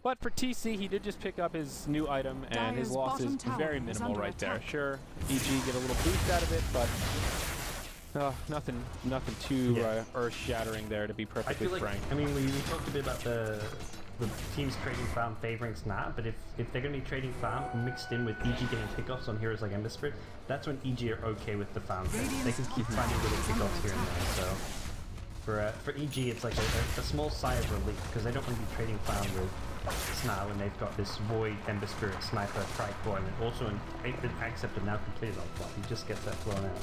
But for TC, he did just pick up his new item, and his loss is very minimal right there. Sure, EG get a little boost out of it, but nothing too earth-shattering there, to be perfectly frank. I mean, we talked a bit about the teams trading farm favoring Snar, but if they're going to be trading farm mixed in with EG getting pickoffs on heroes like Ember Spirit, that's when EG are okay with the farm. They can keep finding little pickoffs here and there. So for EG, it's like a small sigh of relief, because they don't want to be trading farm with Snar when they've got this Void, Ember Spirit, Sniper, Tricor, and also an 8-bit Acceptor now completed on flop. He just gets that flown out.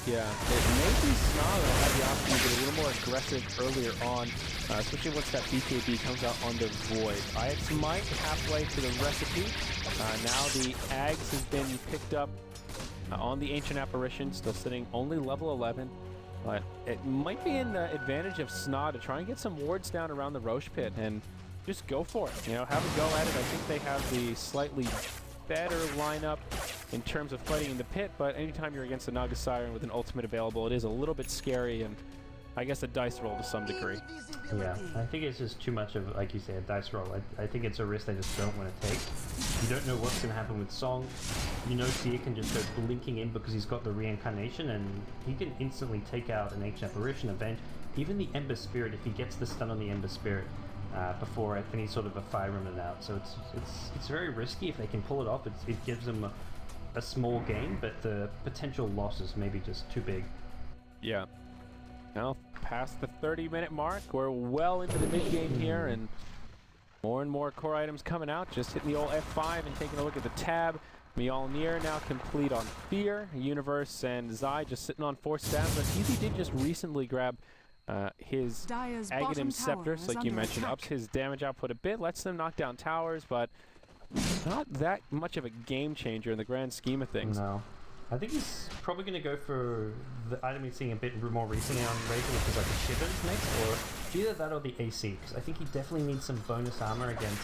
Yeah, it may be Snar that had the option to get a little more aggressive earlier on, especially once that BKB comes out on the Void. IX Might halfway to the recipe. Now the Ags has been picked up on the Ancient Apparition, still sitting only level 11. But it might be in the advantage of Snar to try and get some wards down around the Roche Pit and just go for it. You know, have a go at it. I think they have the slightly better lineup in terms of fighting in the pit, but anytime you're against a Naga Siren with an ultimate available, it is a little bit scary, and I guess a dice roll to some degree. Yeah, I think it's just too much of, like you say, a dice roll. I think it's a risk they just don't want to take. You don't know what's going to happen with Song. You know Seer can just go blinking in because he's got the reincarnation, and he can instantly take out an Ancient Apparition event. Even the Ember Spirit, if he gets the stun on the Ember Spirit before any sort of a fire remnant out. So it's very risky. If they can pull it off, it gives them a small gain, but the potential loss is maybe just too big. Yeah. Now, past the 30-minute mark, we're well into the mid-game here, and more core items coming out. Just hitting the old F5 and taking a look at the tab. Mjolnir now complete on Fear. Universe and Zai just sitting on 4 stabs. But Arteezy did just recently grab his Aghanim Scepters, like you mentioned, ups his damage output a bit, lets them knock down towers, but not that much of a game changer in the grand scheme of things. No. I think he's probably going to go for the item he's seeing a bit more recently on Razor, which is like a Shivers next, or either that or the AC, because I think he definitely needs some bonus armor against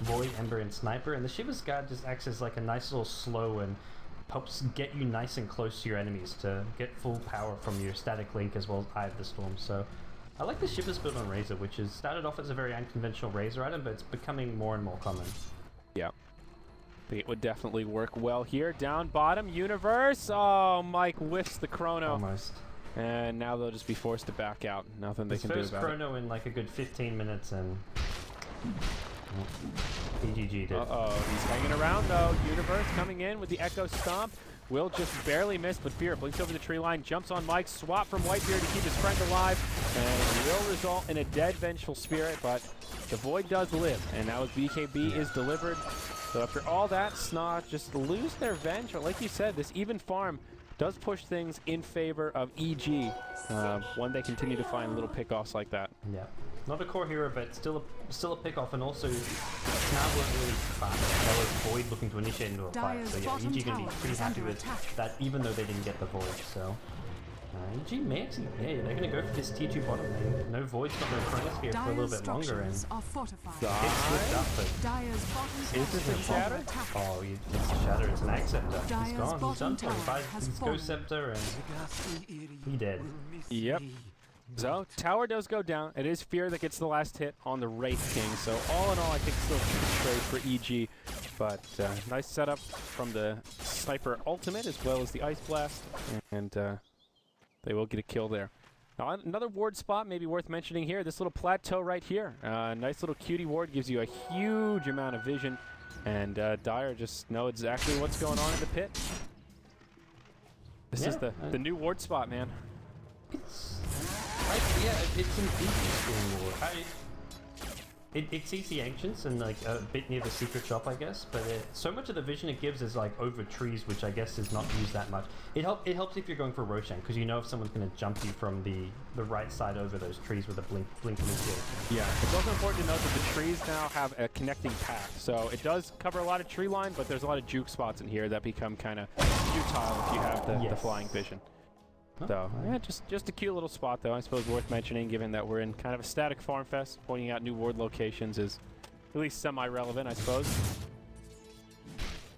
Void, Ember, and Sniper, and the Shivers Guard just acts as like a nice little slow and helps get you nice and close to your enemies to get full power from your static link as well as Eye of the Storm. So I like the Shivers build on Razor, which is started off as a very unconventional Razor item, but it's becoming more and more common. Yeah. I think it would definitely work well here. Down bottom, Universe. Oh, Mike whiffs the Chrono. Almost. And now they'll just be forced to back out. Nothing they can do about it. His first Chrono in like a good 15 minutes and PGG did. Uh-oh, he's hanging around though. Universe coming in with the Echo Stomp. Will just barely miss, but Fear blinks over the tree line, jumps on Mike, swap from Whitebeard to keep his friend alive, and it will result in a dead Vengeful Spirit, but the Void does live, and now his BKB is delivered. So after all that, Snar just lose their Venge, but like you said, this even farm does push things in favor of EG when they continue to find little pickoffs like that. Yeah. Not a core hero, but still a pick-off, and also Snar wasn't really fast. That was Void looking to initiate into a fight. So yeah, EG gonna be pretty happy with that, even though they didn't get the Void. So EG may actually, yeah, they're gonna go for this tier 2 bottom lane. No Void's got no Chronosphere for a little bit longer, and it's slipped up, but is this a shatter? Oh, it's a shatter. It's an Acceptor. He's gone. He's done for him. He buys his Ghost Scepter, and he dead. Yep. So, tower does go down. It is Fear that gets the last hit on the Wraith King. So, all in all, I think still a good trade for EG. But nice setup from the Sniper ultimate as well as the Ice Blast. And they will get a kill there. Now, another ward spot maybe worth mentioning here. This little plateau right here. Nice little cutie ward gives you a huge amount of vision And Dire just know exactly what's going on in the pit. This is the new ward spot, man. It's indeed a ward. It sees the ancients and like a bit near the secret shop, I guess, but so much of the vision it gives is like over trees, which I guess is not used that much. It helps if you're going for Roshan, because you know if someone's going to jump you from the right side over those trees with a blink in the shield. Yeah, it's also important to note that the trees now have a connecting path, so it does cover a lot of tree line, but there's a lot of juke spots in here that become kind of futile if you have the flying vision. So, yeah, just a cute little spot, though, I suppose worth mentioning, given that we're in kind of a static farm fest. Pointing out new ward locations is at least semi-relevant, I suppose.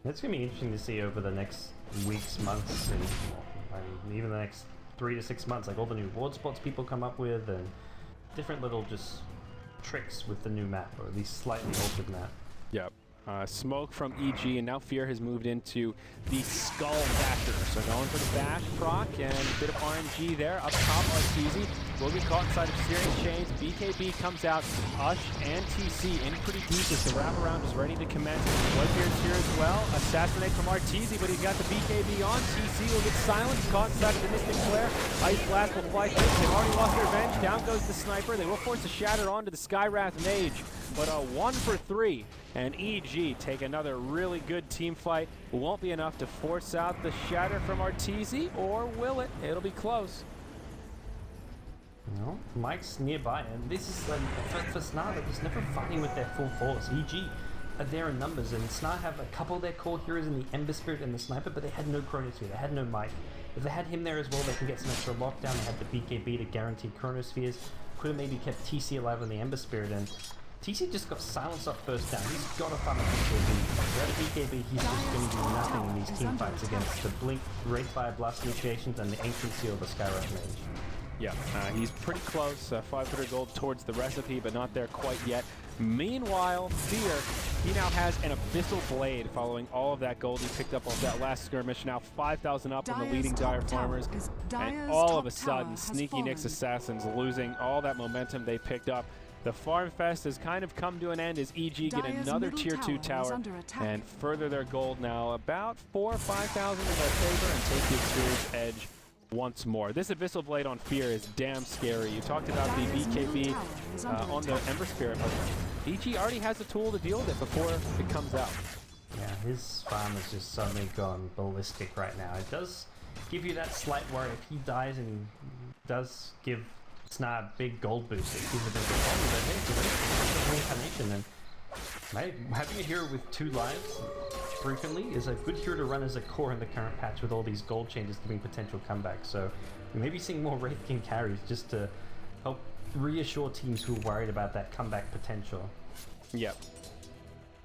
It's going to be interesting to see over the next weeks, months, and even the next 3 to 6 months, like all the new ward spots people come up with, and different little just tricks with the new map, or at least slightly altered map. Yep. Smoke from EG, and now Fear has moved into the Skull Basher. So going for the Bash proc, and a bit of RNG there. Up top, Arteezy will get caught inside of Searing Chains. BKB comes out. Ush and TC in pretty deep as the wraparound is ready to commence. Whitebeard's here as well. Assassinate from Arteezy, but he's got the BKB on. TC will get silenced, caught inside of the Mystic Flare. Ice Blast will fly through. They've already lost their revenge. Down goes the Sniper. They will force a Shatter onto the Skywrath Mage, but a 1 for 3. And EG take another really good team fight. Won't be enough to force out the Shatter from Arteezy, or will it? It'll be close. No, Mike's nearby, and this is for Snar, they're just never fighting with their full force. EG are there in numbers, and Snar have a couple of their core heroes in the Ember Spirit and the Sniper, but they had no Chronosphere, they had no Mike. If they had him there as well, they can get some extra lockdown. They had the BKB to guarantee Chronospheres. Could have maybe kept TC alive in the Ember Spirit, and TC just got silenced up first down. He's got to find a BKB. Without a BKB, he's just going to do nothing in these team fights against the Blink, Wraithfire, Blast Initiations, and the Ancient Seal, the Skywrath Mage. Yeah, he's pretty close. 500 gold towards the recipe, but not there quite yet. Meanwhile, Fear, he now has an Abyssal Blade following all of that gold he picked up off that last skirmish. Now 5,000 up on the leading Dire farmers. And all of a sudden, Sneaky Nick's Assassins losing all that momentum they picked up. The Farm Fest has kind of come to an end as EG get another Tier 2 tower and further their gold now about 4,000 or 5,000 in their favor and take the experience edge once more. This Abyssal Blade on Fear is damn scary. You talked about the BKB on the Ember Spirit, but EG already has a tool to deal with it before it comes out. Yeah, his farm has just suddenly gone ballistic right now. It does give you that slight worry if he dies, and does give Snar a big gold boost. It gives a bit of a problem, but hey, it's a reincarnation, and having a hero with 2 lives frequently is a good hero to run as a core in the current patch with all these gold changes giving potential comebacks. So we may be seeing more Wraith King carries just to help reassure teams who are worried about that comeback potential. Yep.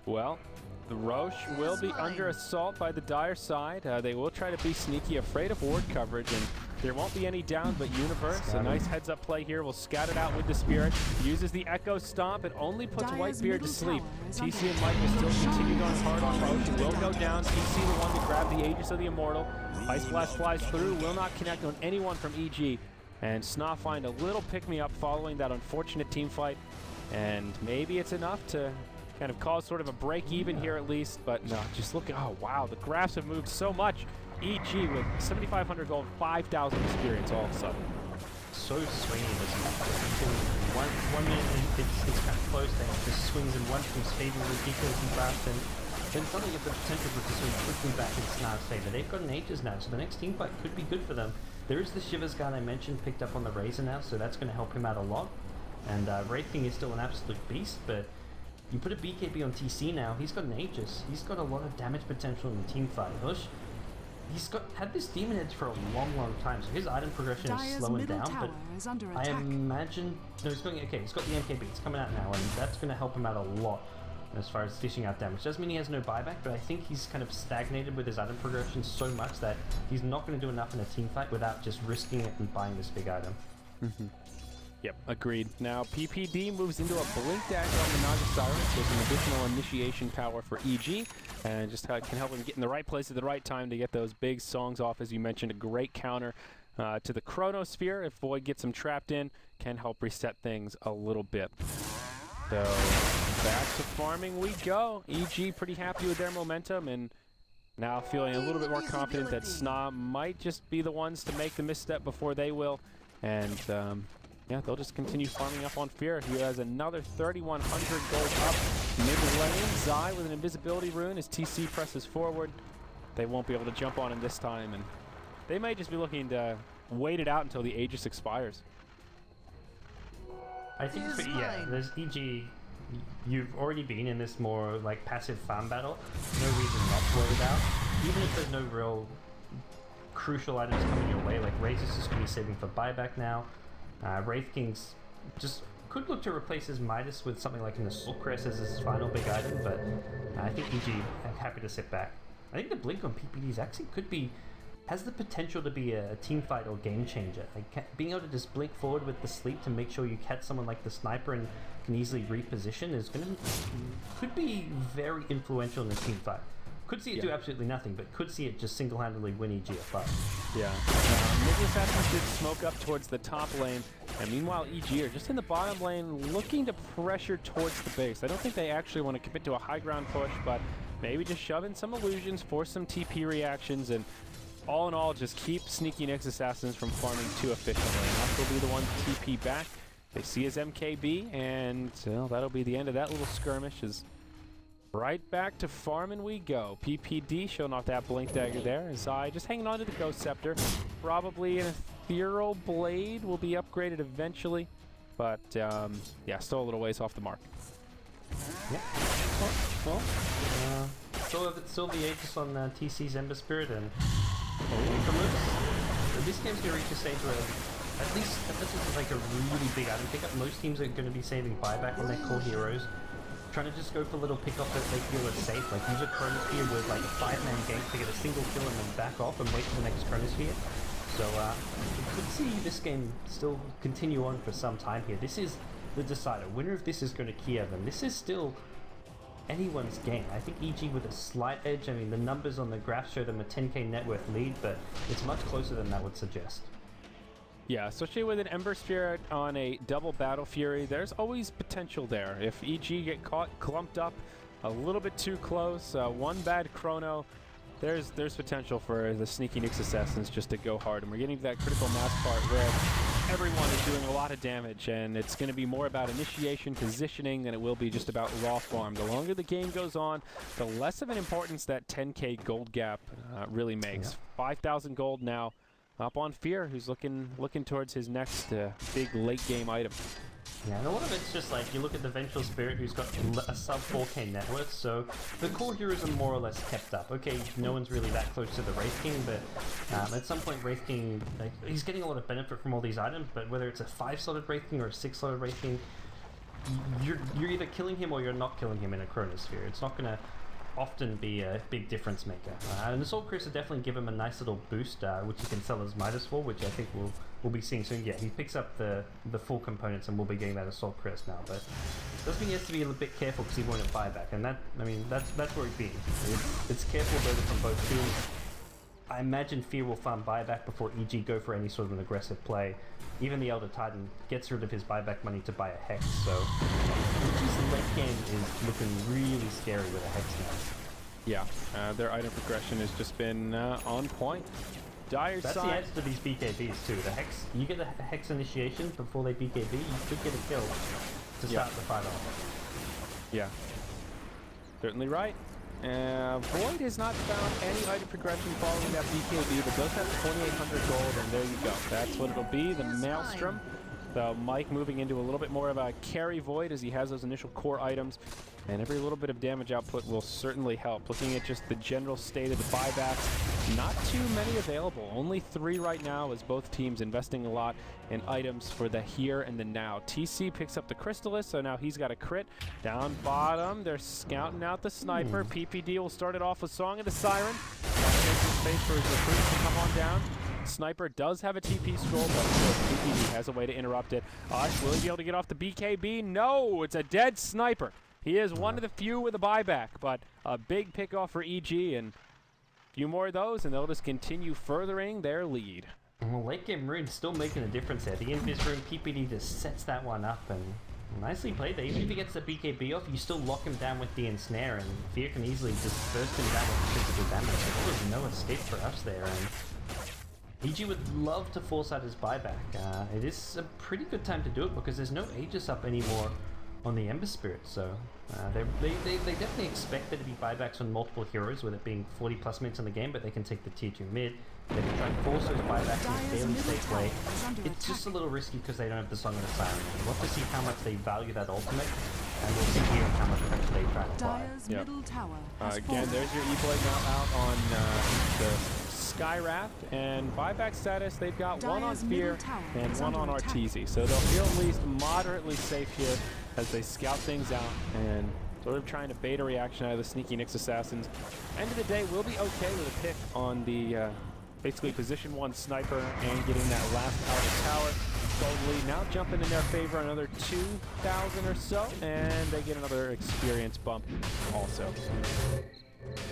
Well, the Roche will be under assault by the Dire side. They will try to be sneaky, afraid of ward coverage, and there won't be any down, but Universe, a nice heads-up play here, will scout it out with the Spirit, uses the Echo Stomp, and only puts Whitebeard to sleep. TC and Mike will still continue going hard on Roche. It will go down. TC the one to grab the Aegis of the Immortal. Ice Blast flies through, will not connect on anyone from EG, and Sna find a little pick-me-up following that unfortunate team fight, and maybe it's enough to kind of cause sort of a break-even here at least, but no, just look at, oh wow, the graphs have moved so much. EG with 7,500 gold, 5,000 experience all of a sudden. So swingy this match. One minute it's kind of close, then it just swings and one from Speeding ridiculously fast, and then suddenly you have the potential for it to swing quickly back in Snar's favor. They've got an Aegis now, so the next team fight could be good for them. There is the Shivers guard I mentioned picked up on the Razor now, so that's going to help him out a lot. And Wraith King is still an absolute beast, but you put a BKB on TC now, he's got an Aegis. He's got a lot of damage potential in the team fight. Hush, he's had this Demon Edge for a long time, so his item progression is slowing down, but I imagine... No, he's got the MKB, it's coming out now, and that's going to help him out a lot as far as dishing out damage. Doesn't mean he has no buyback, but I think he's kind of stagnated with his item progression so much that he's not going to do enough in a team fight without just risking it and buying this big item. Yep, agreed. Now, PPD moves into a Blink Dagger on the Nagasara. There's an additional initiation power for EG, and just can help him get in the right place at the right time to get those big songs off. As you mentioned, a great counter to the Chronosphere. If Void gets him trapped in, can help reset things a little bit. So back to farming we go. EG pretty happy with their momentum and now feeling a little bit more confident that Sna might just be the ones to make the misstep before they will. And yeah, they'll just continue farming up on Fear. He has another 3,100 gold up mid-lane. Zai with an invisibility rune as TC presses forward. They won't be able to jump on him this time, and they might just be looking to wait it out until the Aegis expires. I think, yeah, there's EG. You've already been in this more like passive farm battle. No reason not to wait it out. Even if there's no real crucial items coming your way, like Razor's just going to be saving for buyback now. Wraith King's just could look to replace his Midas with something like an Assault Crest as his final big item, but I think EG are happy to sit back. I think the blink on PPDs actually has the potential to be a team fight or game changer. Like being able to just blink forward with the sleep to make sure you catch someone like the sniper and can easily reposition could be very influential in the team fight. Could see it do absolutely nothing, but could see it just single-handedly win EG a fight. Yeah. Maybe Assassins did smoke up towards the top lane, and meanwhile EG are just in the bottom lane looking to pressure towards the base. I don't think they actually want to commit to a high ground push, but maybe just shove in some illusions, force some TP reactions, and all in all, just keep sneaky Nyx Assassins from farming too efficiently. Knox will be the one to TP back. They see his MKB, and well, that'll be the end of that little skirmish. Right back to farming we go. PPD showing off that blink dagger there. Zai just hanging on to the Ghost Scepter. Probably an Ethereal Blade will be upgraded eventually, but yeah, still a little ways off the mark. Yeah. Well, still the Aegis on TC's Ember Spirit, and this game's going to reach a stage where, at least if this is like a really big item pickup, most teams are going to be saving buyback on their core heroes. Trying to just go for little pick-off that they feel is safe, like use a Chronosphere with like a 5-man gank to get a single kill and then back off and wait for the next Chronosphere. So we could see this game still continue on for some time here. This is the decider. Winner of this is going to Kiev, and this is still anyone's game. I think EG with a slight edge. I mean, the numbers on the graph show them a 10k net worth lead, but it's much closer than that would suggest. Yeah, especially with an Ember Spirit on a double Battle Fury, there's always potential there. If EG get caught clumped up a little bit too close, one bad chrono, there's potential for the sneaky Nyx Assassins just to go hard. And we're getting to that critical mass part where everyone is doing a lot of damage, and it's going to be more about initiation, positioning, than it will be just about raw farm. The longer the game goes on, the less of an importance that 10k gold gap really makes. Yeah. 5,000 gold now. Up on Fear, who's looking towards his next big late game item. Yeah, and a lot of it's just like you look at the Vengeful Spirit, who's got a sub 4k net worth, so the core heroes are more or less kept up. Okay, no one's really that close to the Wraith King, but at some point Wraith King, like, he's getting a lot of benefit from all these items, but whether it's a 5-slotted Wraith King or a 6-slotted Wraith King, you're either killing him or you're not killing him in a Chronosphere. It's not going to often be a big difference maker. And Assault Crest will definitely give him a nice little boost, which he can sell as Midas for, which I think we'll be seeing soon. Yeah, he picks up the full components, and we'll be getting that Assault Crest now. But does mean he has to be a little bit careful because he won't have buyback, and that's where he'd be. It's careful though from both teams. I imagine Fear will farm buyback before EG go for any sort of an aggressive play. Even the Elder Titan gets rid of his buyback money to buy a Hex, so EG's late game is looking really scary with a Hex now. Yeah, their item progression has just been on point. Dire That's side. the answer to these BKBs too. The Hex, you get a Hex initiation before they BKB, you could get a kill to start the fight off. Yeah, certainly right. Void has not found any item progression following that BKB, but does have 2,800 gold, and there you go. That's what it'll be, the Maelstrom. So Mike moving into a little bit more of a carry Void as he has those initial core items, and every little bit of damage output will certainly help. Looking at just the general state of the buybacks, not too many available. Only 3 right now, as both teams investing a lot in items for the here and the now. TC picks up the Crystallis, so now he's got a crit. Down bottom, they're scouting out the Sniper. PPD will start it off with Song of the Siren. Makes some space for his recruits to come on down. Sniper does have a TP scroll, but PPD has a way to interrupt it. Ush, will he be able to get off the BKB? No, it's a dead Sniper. He is one of the few with a buyback, but a big pick-off for EG, and a few more of those, and they'll just continue furthering their lead. Well, late game Rune's still making a difference there. The Invis Rune, PPD just sets that one up, and Nicely played there. Even if he gets the BKB off, you still lock him down with the ensnare, and Fear can easily just burst him down with physical damage. So there was no escape for us there, and EG would love to force out his buyback. It is a pretty good time to do it because there's no Aegis up anymore on the Ember Spirit, so they definitely expect there to be buybacks on multiple heroes, with it being 40 plus minutes in the game, but they can take the tier 2 mid. They can try and force those buybacks in a fairly safe way. It's just a little risky because they don't have the Song of the Siren. We'll have to see how much they value that ultimate, and we'll see here how much they try and apply. Again, there's your E-Blade now out on the Sky Raft, and buyback status, they've got one on Fear and one on Arteezy, so they'll feel at least moderately safe here as they scout things out and sort of trying to bait a reaction out of the sneaky Nyx assassins. End of the day, we'll be okay with a pick on the basically position 1 sniper and getting that last outer tower. Gold lead now jumping in their favor, another 2,000 or so, and they get another experience bump also.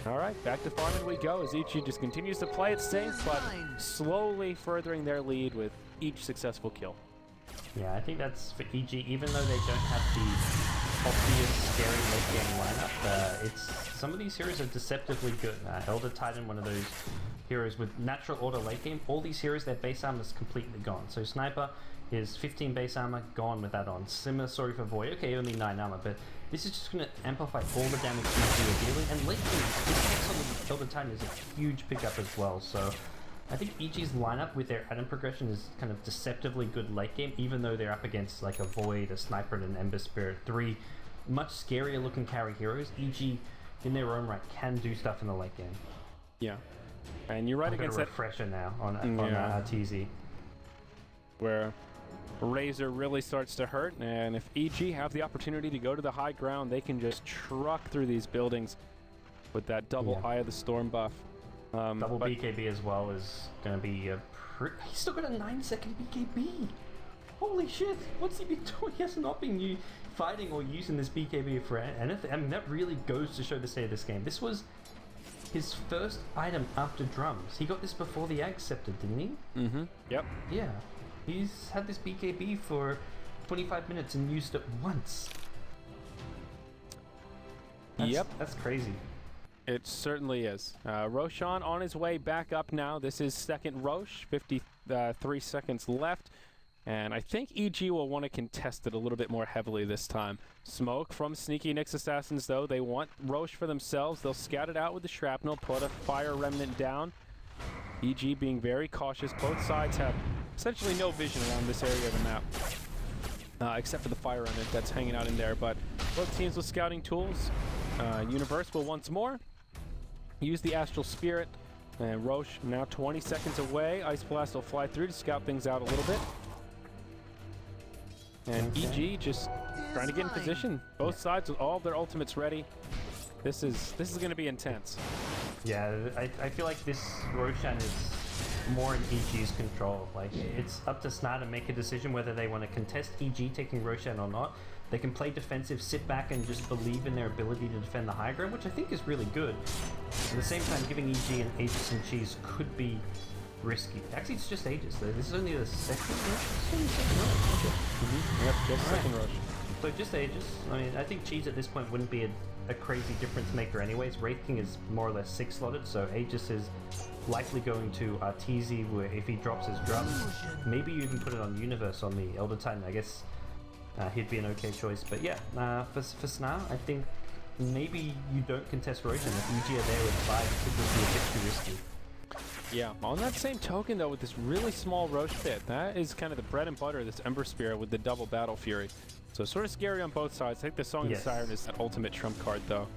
All right, back to farming we go as Ichi just continues to play it safe, but slowly furthering their lead with each successful kill. Yeah, I think that's for EG, even though they don't have the obvious scary late game lineup, some of these heroes are deceptively good. Elder Titan, one of those heroes with natural order late game. All these heroes, their base armor is completely gone. So Sniper is 15 base armor, gone with that on. Simmer, sorry for Void, okay, only 9 armor, but this is just going to amplify all the damage EG are dealing. And late game, this Hex on the Elder Titan is a huge pickup as well, so I think EG's lineup with their item progression is kind of deceptively good late game, even though they're up against like a Void, a Sniper, and an Ember Spirit, 3 much scarier looking carry heroes. EG, in their own right, can do stuff in the late game. Yeah, and you're right against that refresher now on Arteezy, where Razor really starts to hurt, and if EG have the opportunity to go to the high ground, they can just truck through these buildings with that double Eye of the Storm buff. Double BKB as well is going to be a he's still got a 9-second BKB. Holy shit, what's he been doing? He has not been fighting or using this BKB for anything. I mean, that really goes to show the state of this game. This was his first item after drums. He got this before the Ag Scepter, didn't he? Mm-hmm. Yep. Yeah. He's had this BKB for 25 minutes and used it once. That's crazy. It certainly is. Roshan on his way back up now. This is second Rosh, 53 seconds left. And I think EG will want to contest it a little bit more heavily this time. Smoke from sneaky Nyx assassins, though. They want Rosh for themselves. They'll scout it out with the shrapnel, put a fire remnant down. EG being very cautious. Both sides have essentially no vision around this area of the map, except for the fire remnant that's hanging out in there. But both teams with scouting tools. Universe will once more use the Astral Spirit. And Rosh now 20 seconds away. Ice Blast will fly through to scout things out a little bit. And EG just trying to get in position. Both sides with all of their ultimates ready. This is going to be intense. Yeah, I feel like this Roshan is more in EG's control. Like, it's up to Snar to make a decision whether they want to contest EG taking Roshan or not. They can play defensive, sit back, and just believe in their ability to defend the high ground, which I think is really good. At the same time, giving EG an Aegis and Cheese could be risky. Actually, it's just Aegis. This is only the second rush? Yep, just second rush. So just Aegis. I mean, I think Cheese at this point wouldn't be a crazy difference maker anyways. Wraith King is more or less 6-slotted, so Aegis is likely going to Arteezy, where if he drops his drums, maybe you can put it on Universe on the Elder Titan. I guess he'd be an okay choice. But yeah, for Snar, I think maybe you don't contest Roshan. If EG are there with 5, it would be a bit too risky. Yeah, on that same token though, with this really small Rosh pit, that is kind of the bread and butter of this Ember Spirit with the double Battle Fury. So sort of scary on both sides. I think the Song of the Siren is that ultimate trump card though.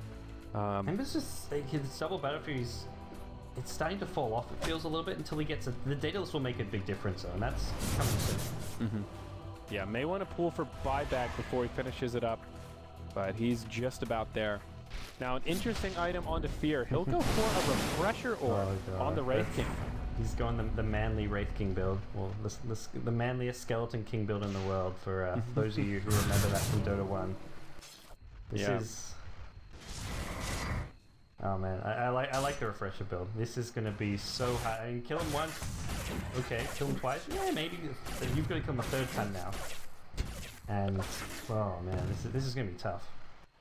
Ember's just, like, his double Battle Fury's, it's starting to fall off, it feels a little bit, until he gets the Daedalus will make a big difference though, and that's coming soon. Mm-hmm. Yeah, may want to pull for buyback before he finishes it up, but he's just about there. Now, an interesting item onto Fear. He'll go for a Refresher Orb on the Wraith King. He's going the manly Wraith King build. Well, the manliest Skeleton King build in the world for those of you who remember that from Dota 1. This is... Oh man, I like the Refresher build. This is going to be so high. I mean, kill him once. Okay, kill him twice. Yeah, maybe. You've got to kill him a third time now. And, oh man, this is going to be tough.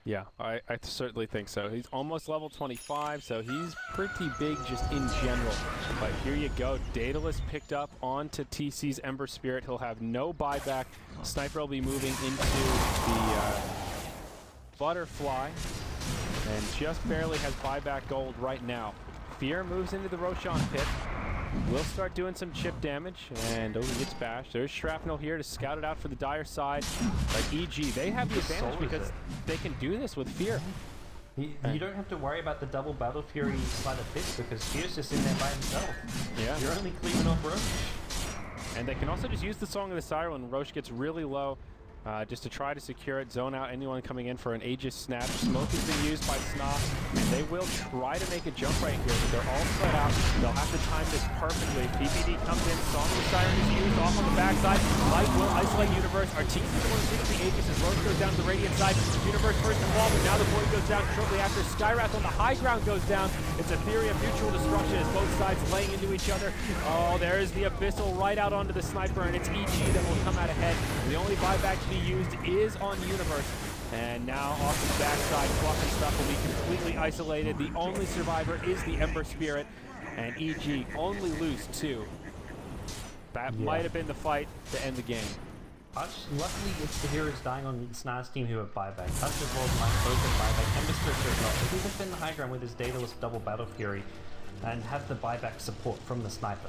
Yeah, I certainly think so. He's almost level 25, so he's pretty big just in general. But here you go. Daedalus picked up onto TC's Ember Spirit. He'll have no buyback. Sniper will be moving into the Butterfly. And just barely has buyback gold right now. Fear moves into the Roshan pit. We'll start doing some chip damage, and oh, he gets bashed. There's Shrapnel here to scout it out for the Dire side. But EG, they have the advantage because they can do this with Fear. You don't have to worry about the double Battle Fury sleight of fist because Fear's just in there by himself. Yeah. You're only cleaving off Roche. And they can also just use the Song of the Siren when Roche gets really low. Just to try to secure it, zone out anyone coming in for an Aegis snatch. Smoke has been used by Sna, and they will try to make a jump right here, but they're all spread out. They'll have to time this perfectly. PPD comes in, Song of the Siren is used off on the backside. Light will isolate Universe. Arteezy is the one who takes the Aegis as Roche goes down to the Radiant side. Universe first to fall, but now the Void goes down shortly after. Skywrath on the high ground goes down. It's a theory of mutual destruction as both sides laying into each other. Oh, there is the Abyssal right out onto the Sniper, and it's EG that will come out ahead. The only buyback to be used is on Universe, and now off the backside, Fluff and Stuff will be completely isolated. The only survivor is the Ember Spirit, and EG only lose 2. That might have been the fight to end the game. Luckily, it's the heroes dying on Sna's team who have buyback. Us as well as Mike both have buyback. Ember Spirit does not. So he can defend the high ground with his Daedalus double Battle Fury and have the buyback support from the Sniper.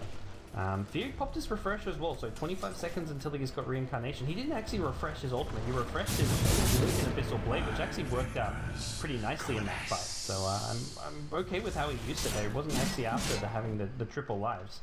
Fear popped his refresher as well, so 25 seconds until he got reincarnation. He didn't actually refresh his ultimate, he refreshed his Lucan Abyssal Blade, which actually worked out pretty nicely in that fight. So I'm okay with how he used it there. He wasn't actually after having the triple lives.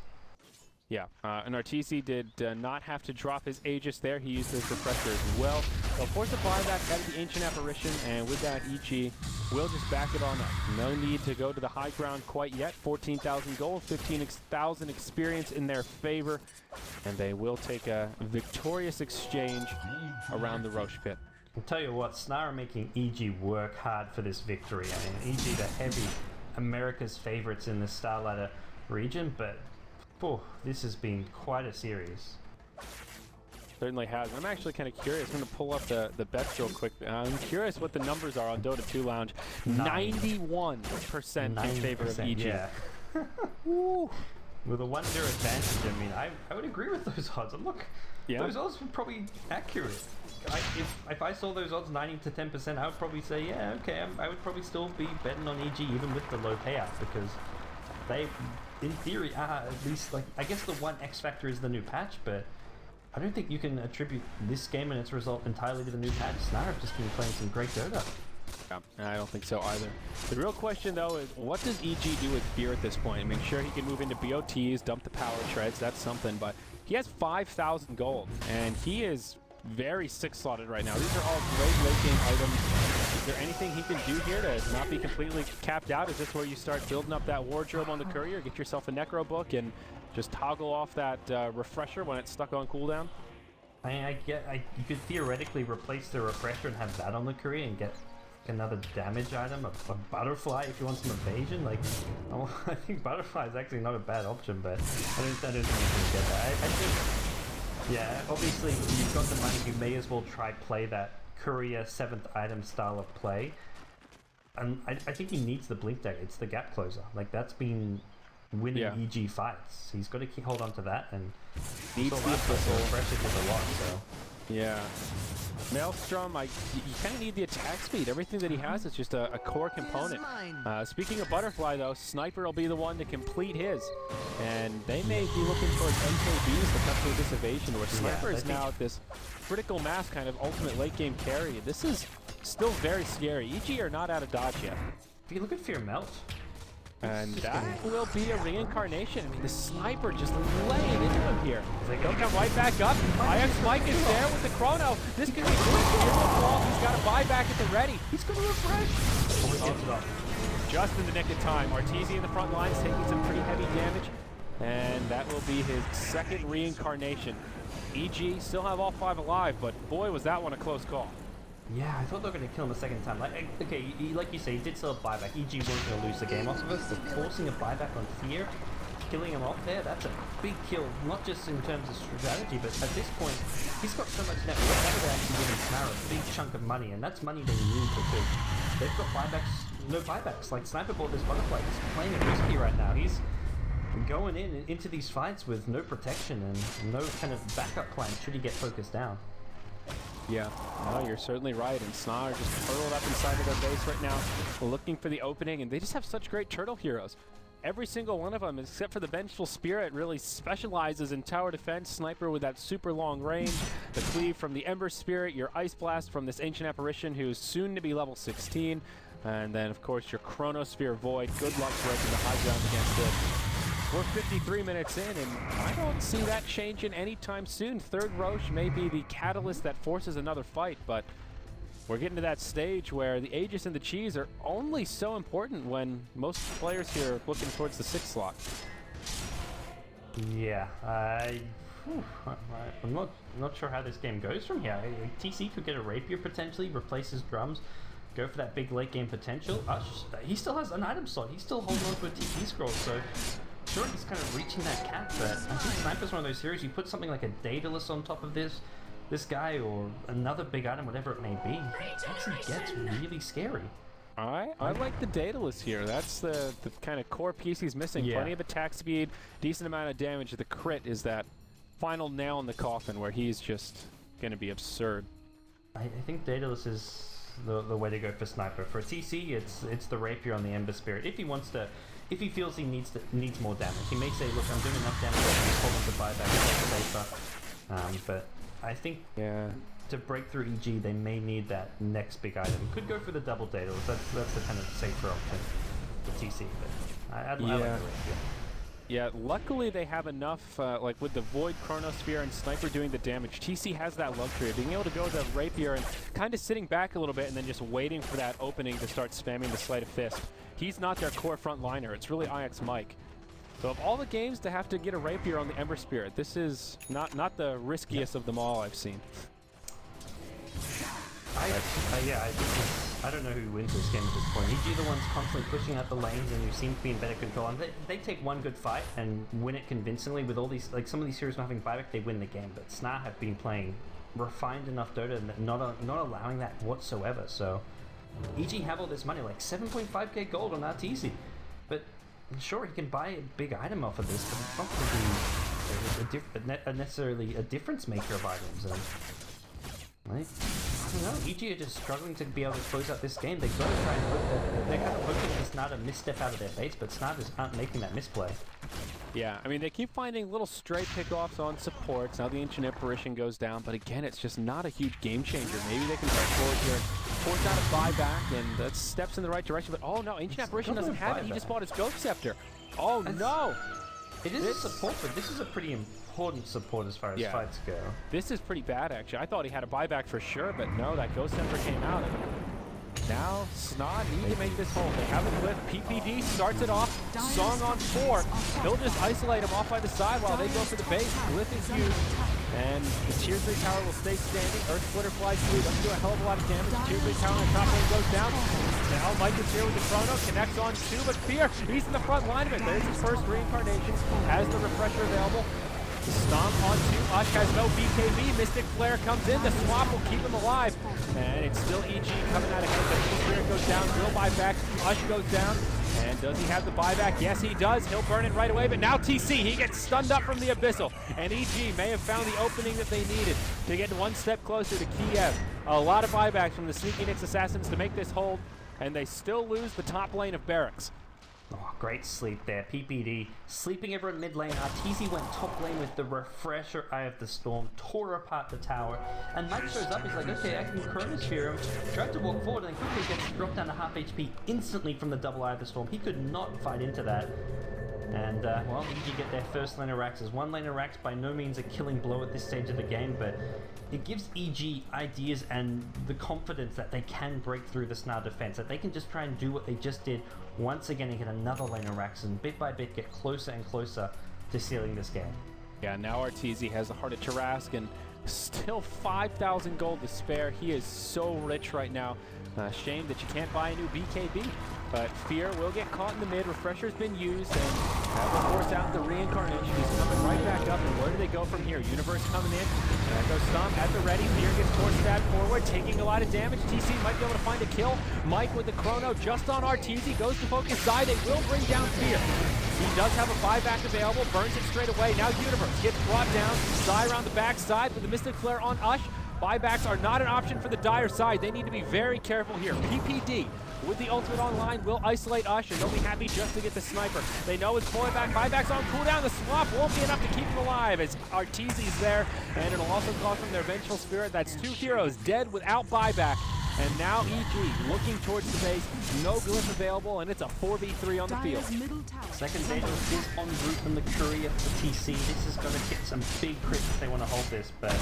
Yeah, and Arteezy did not have to drop his Aegis there. He used his refresher as well. They'll force a buyback out of the Ancient Apparition, and with that, EG will just back it on up. No need to go to the high ground quite yet. 14,000 gold, 15,000 experience in their favor, and they will take a victorious exchange around the Roche pit. I'll tell you what, Sna are making EG work hard for this victory. I mean, EG, the heavy America's favorites in the Starlighter region, but oh, this has been quite a series. Certainly has. I'm actually kind of curious. I'm going to pull up the bets real quick. I'm curious what the numbers are on Dota 2 Lounge. 91% in favor of EG. Yeah. With a 1-0 advantage, I mean, I would agree with those odds. And look, those odds were probably accurate. If I saw those odds 90 to 10%, I would probably say, yeah, okay, I would probably still be betting on EG even with the low payout because they, in theory, at least, like, I guess the one X factor is the new patch, but I don't think you can attribute this game and its result entirely to the new patch. Sna have just been playing some great Dota. Yeah, I don't think so either. The real question, though, is what does EG do with Fear at this point? I mean, sure, he can move into BOTs, dump the power treads, that's something, but he has 5,000 gold, and he is very six-slotted right now. These are all great late-game items. Is there anything he can do here to not be completely capped out? Is this where you start building up that wardrobe on the courier, get yourself a Necro book, and just toggle off that refresher when it's stuck on cooldown? I mean, you could theoretically replace the refresher and have that on the courier and get another damage item, a butterfly if you want some evasion. Like, I think butterfly is actually not a bad option, but I don't think you can get that. I think, yeah, obviously if you've got the money, you may as well try play that courier 7th item style of play. And I think he needs the blink dagger. It's the gap closer. Like, that's been winning EG fights. He's got to hold on to that, and needs the refresher does a lot. So yeah. Maelstrom, you kind of need the attack speed. Everything that he has is just a core component. Speaking of Butterfly, though, Sniper will be the one to complete his. And they may be looking towards MKBs to cut through this evasion, where Sniper is now at this critical mass kind of ultimate late-game carry. This is still very scary. EG are not out of dodge yet. If you look at Fear Melt, and that will be a reincarnation. I mean, the Sniper just laying into him here. He'll come right back up. IX Mike is there with the chrono. This could be good. He's got a buyback at the ready. He's going to refresh. Just in the nick of time. Arteezy in the front lines taking some pretty heavy damage. And that will be his second reincarnation. EG still have all 5 alive, but boy, was that one a close call. Yeah, I thought they were going to kill him a second time. Like, okay, like you say, he did still a buyback. EG weren't going to lose the game off of us, but forcing a buyback on Fear, killing him off there, that's a big kill, not just in terms of strategy, but at this point, he's got so much net worth, that would actually give him Snar a big chunk of money, and that's money they need because they've got buybacks, no buybacks. Like, Sniper bought this butterfly, he's playing it risky right now. He's going into these fights with no protection and no kind of backup plan should he get focused down. Yeah, no, you're certainly right. And Snar just turtled up inside of their base right now, looking for the opening, and they just have such great turtle heroes. Every single one of them, except for the Vengeful Spirit, really specializes in tower defense. Sniper with that super long range, the cleave from the Ember Spirit, your Ice Blast from this Ancient Apparition who's soon to be level 16, and then of course your Chronosphere Void. Good luck breaking the high ground against it. We're 53 minutes in, and I don't see that changing anytime soon. Third Roche may be the catalyst that forces another fight, but we're getting to that stage where the Aegis and the Cheese are only so important when most players here are looking towards the 6th slot. Yeah, I'm not sure how this game goes from here. TC could get a Rapier potentially, replace his drums, go for that big late game potential. He still has an item slot. He's still holding on to a TP scroll, so sure, he's kind of reaching that cap, but I think Sniper's one of those heroes, you put something like a Daedalus on top of this guy, or another big item, whatever it may be, it actually gets really scary. I like the Daedalus here. That's the kind of core piece he's missing. Yeah. Plenty of attack speed, decent amount of damage. The crit is that final nail in the coffin where he's just going to be absurd. I think Daedalus is the way to go for Sniper. For TC, it's the Rapier on the Ember Spirit. If he feels he needs more damage, he may say, "Look, I'm doing enough damage. I'm just holding the buyback, it's safer." But I think to break through EG, they may need that next big item. Could go for the double Daedalus. That's the kind of safer option for TC. But I like the Rapier. Yeah, luckily they have enough, like with the Void, Chronosphere, and Sniper doing the damage. TC has that luxury of being able to go with the Rapier and kind of sitting back a little bit and then just waiting for that opening to start spamming the Sleight of Fist. He's not their core front liner. It's really IX Mike. So of all the games to have to get a Rapier on the Ember Spirit, this is not the riskiest of them all I've seen. I don't know who wins this game at this point. EG are the ones constantly pushing out the lanes and who seem to be in better control. And they take one good fight and win it convincingly with all these, like some of these heroes not having buyback, they win the game. But Snar have been playing refined enough Dota and not allowing that whatsoever. So EG have all this money, like 7.5k gold on Arteezy. But sure, he can buy a big item off of this, but it's not going to be necessarily a difference maker of items. And I don't know, EG are just struggling to be able to close out this game. They've got to try and hope that they're kind of hoping for Snar to misstep out of their base, but Snar just aren't making that misplay. Yeah, I mean, they keep finding little stray pickoffs on supports. Now the Ancient Apparition goes down, but again, it's just not a huge game changer. Maybe they can start forward here and force out a buyback, and that's steps in the right direction. But oh no, Ancient Apparition doesn't have it. He just bought his Ghost Scepter. Oh no! It is a support, but this is a pretty important support as far as fights go. This is pretty bad, actually. I thought he had a buyback for sure, but no, that Ghost Scepter came out. Now, Snod need to make this home. They have a cliff. PPD starts it off. Song on 4. He'll just isolate him off by the side while they go for the base. Glyph is used. And the Tier 3 tower will stay standing. Earth Splitter flies through. Doesn't do a hell of a lot of damage. Tier 3 tower on the top lane goes down. Now Mike is here with the Chrono. Connects on 2, but Fear, he's in the front line of it. There's his first reincarnation. Has the refresher available. Stomp on 2. Ush has no BKB. Mystic Flare comes in. The swap will keep him alive. And it's still EG coming out ahead. The Spirit goes down. Real buyback. Ush goes down. And does he have the buyback? Yes, he does. He'll burn it right away. But now TC, he gets stunned up from the Abyssal. And EG may have found the opening that they needed to get one step closer to Kiev. A lot of buybacks from the Sneaky Nyx Assassins to make this hold. And they still lose the top lane of Barracks. Oh, great sleep there. PPD sleeping over in mid lane. Arteezy went top lane with the refresher Eye of the Storm, tore apart the tower, and Mike shows up. He's like, okay, I can Chronosphere him. Tried to walk forward and then quickly gets dropped down to half HP instantly from the double Eye of the Storm. He could not fight into that. And, well, EG get their first lane of Raxes. One lane of Rax by no means a killing blow at this stage of the game, but it gives EG ideas and the confidence that they can break through the Snar defense, that they can just try and do what they just did once again and get another lane of Rax, and bit by bit get closer and closer to sealing this game. Yeah, now Arteezy has the Heart of Tarrasque, and Still 5,000 gold to spare. He is so rich right now. Shame that you can't buy a new BKB. But Fear will get caught in the mid. Refresher's been used, and that will force out the reincarnation. He's coming right back up, and where do they go from here? Universe coming in. There goes Stomp at the ready. Fear gets force stab forward, taking a lot of damage. TC might be able to find a kill. Mike with the chrono just on Arteezy. Goes to focus Zai. They will bring down Fear. He does have a buyback available. Burns it straight away. Now Universe gets brought down. Zai around the backside with the Mystic Flare on Ush. Buybacks are not an option for the Dire side. They need to be very careful here. PPD with the ultimate online will isolate Ush, and they'll be happy just to get the sniper. They know it's pulling back. Buybacks on cooldown. The swap won't be enough to keep him alive as Arteezy's there, and it'll also cost them their Vengeful Spirit. That's 2 heroes dead without buyback. And now EG looking towards the base. No glyph available, and it's a 4v3 on the field. Second Daedalus is en route from the courier for TC. This is going to get some big crits if they want to hold this, but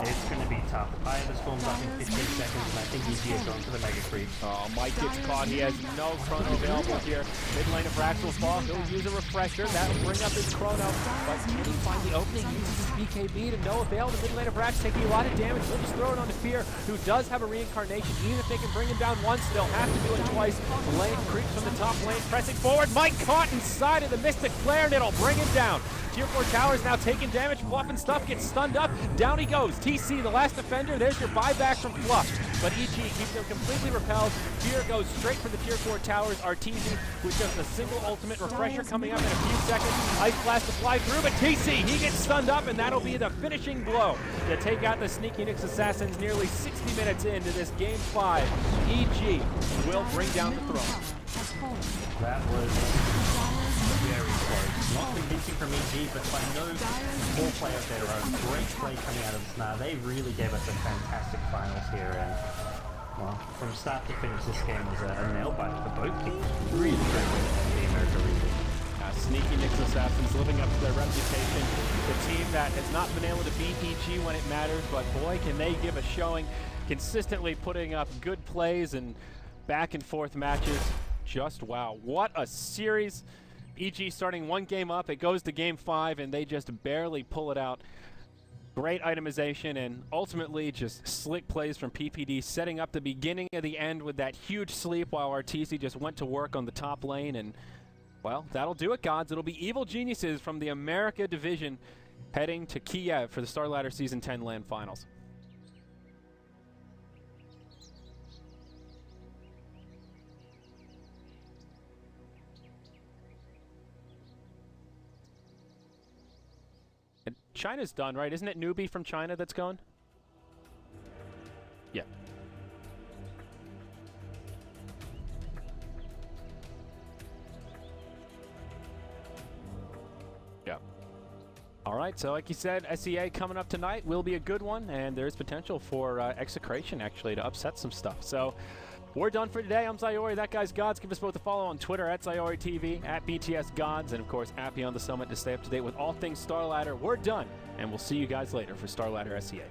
it's going to be tough. Eye of the Storm's up in 15 seconds, and I think EG is going for the Mega Creep. Oh, Mike gets caught. He has no chrono available here. Mid lane of Rax will fall. He'll use a refresher. That'll bring up his chrono. But can he find the opening? Uses his BKB to no avail. The mid lane of Rax taking a lot of damage. They'll just throw it on to Fear, who does have a reincarnation. Even if they can bring him down once, they'll have to do it twice. Lane creeps from the top lane, pressing forward. Mike caught inside of the Mystic Flare, and it'll bring him down. Tier 4 towers now taking damage. Fluff and Stuff gets stunned up. Down he goes. TC, the last defender. There's your buyback from Fluff. But EG keeps them completely repelled. Fear goes straight for the Tier 4 towers. Arteezy with just a single ultimate refresher coming up in a few seconds. Ice Blast to fly through, but TC, he gets stunned up, and that'll be the finishing blow to take out the Sneaky Nyx Assassins nearly 60 minutes into this Game 5. EG will bring down the throne. That was very close. Not convincing from EG, but by no small play of their own. Great play coming out of Snar. They really gave us a fantastic finals here, and well, from start to finish, this game was a nail biter for both teams. Really great win for the America region. Sneaky Nyx Assassins living up to their reputation. The team that has not been able to beat EG when it matters, but boy, can they give a showing. Consistently putting up good plays and back and forth matches. Just wow, what a series. EG starting 1 game up, it goes to Game 5, and they just barely pull it out. Great itemization, and ultimately just slick plays from PPD, setting up the beginning of the end with that huge sleep while Arteezy just went to work on the top lane. And well, that'll do it, gods. It'll be Evil Geniuses from the America Division heading to Kiev for the StarLadder Season 10 LAN Finals. And China's done, right? Isn't it Newbie from China that's gone? Yeah. Yeah. All right, so like you said, SEA coming up tonight will be a good one, and there's potential for Execration actually to upset some stuff. So we're done for today. I'm Zyori, that guy's Gods. Give us both a follow on Twitter at ZyoriTV, at BTS Gods, and of course at Beyond the Summit to stay up to date with all things StarLadder. We're done, and we'll see you guys later for StarLadder SEA.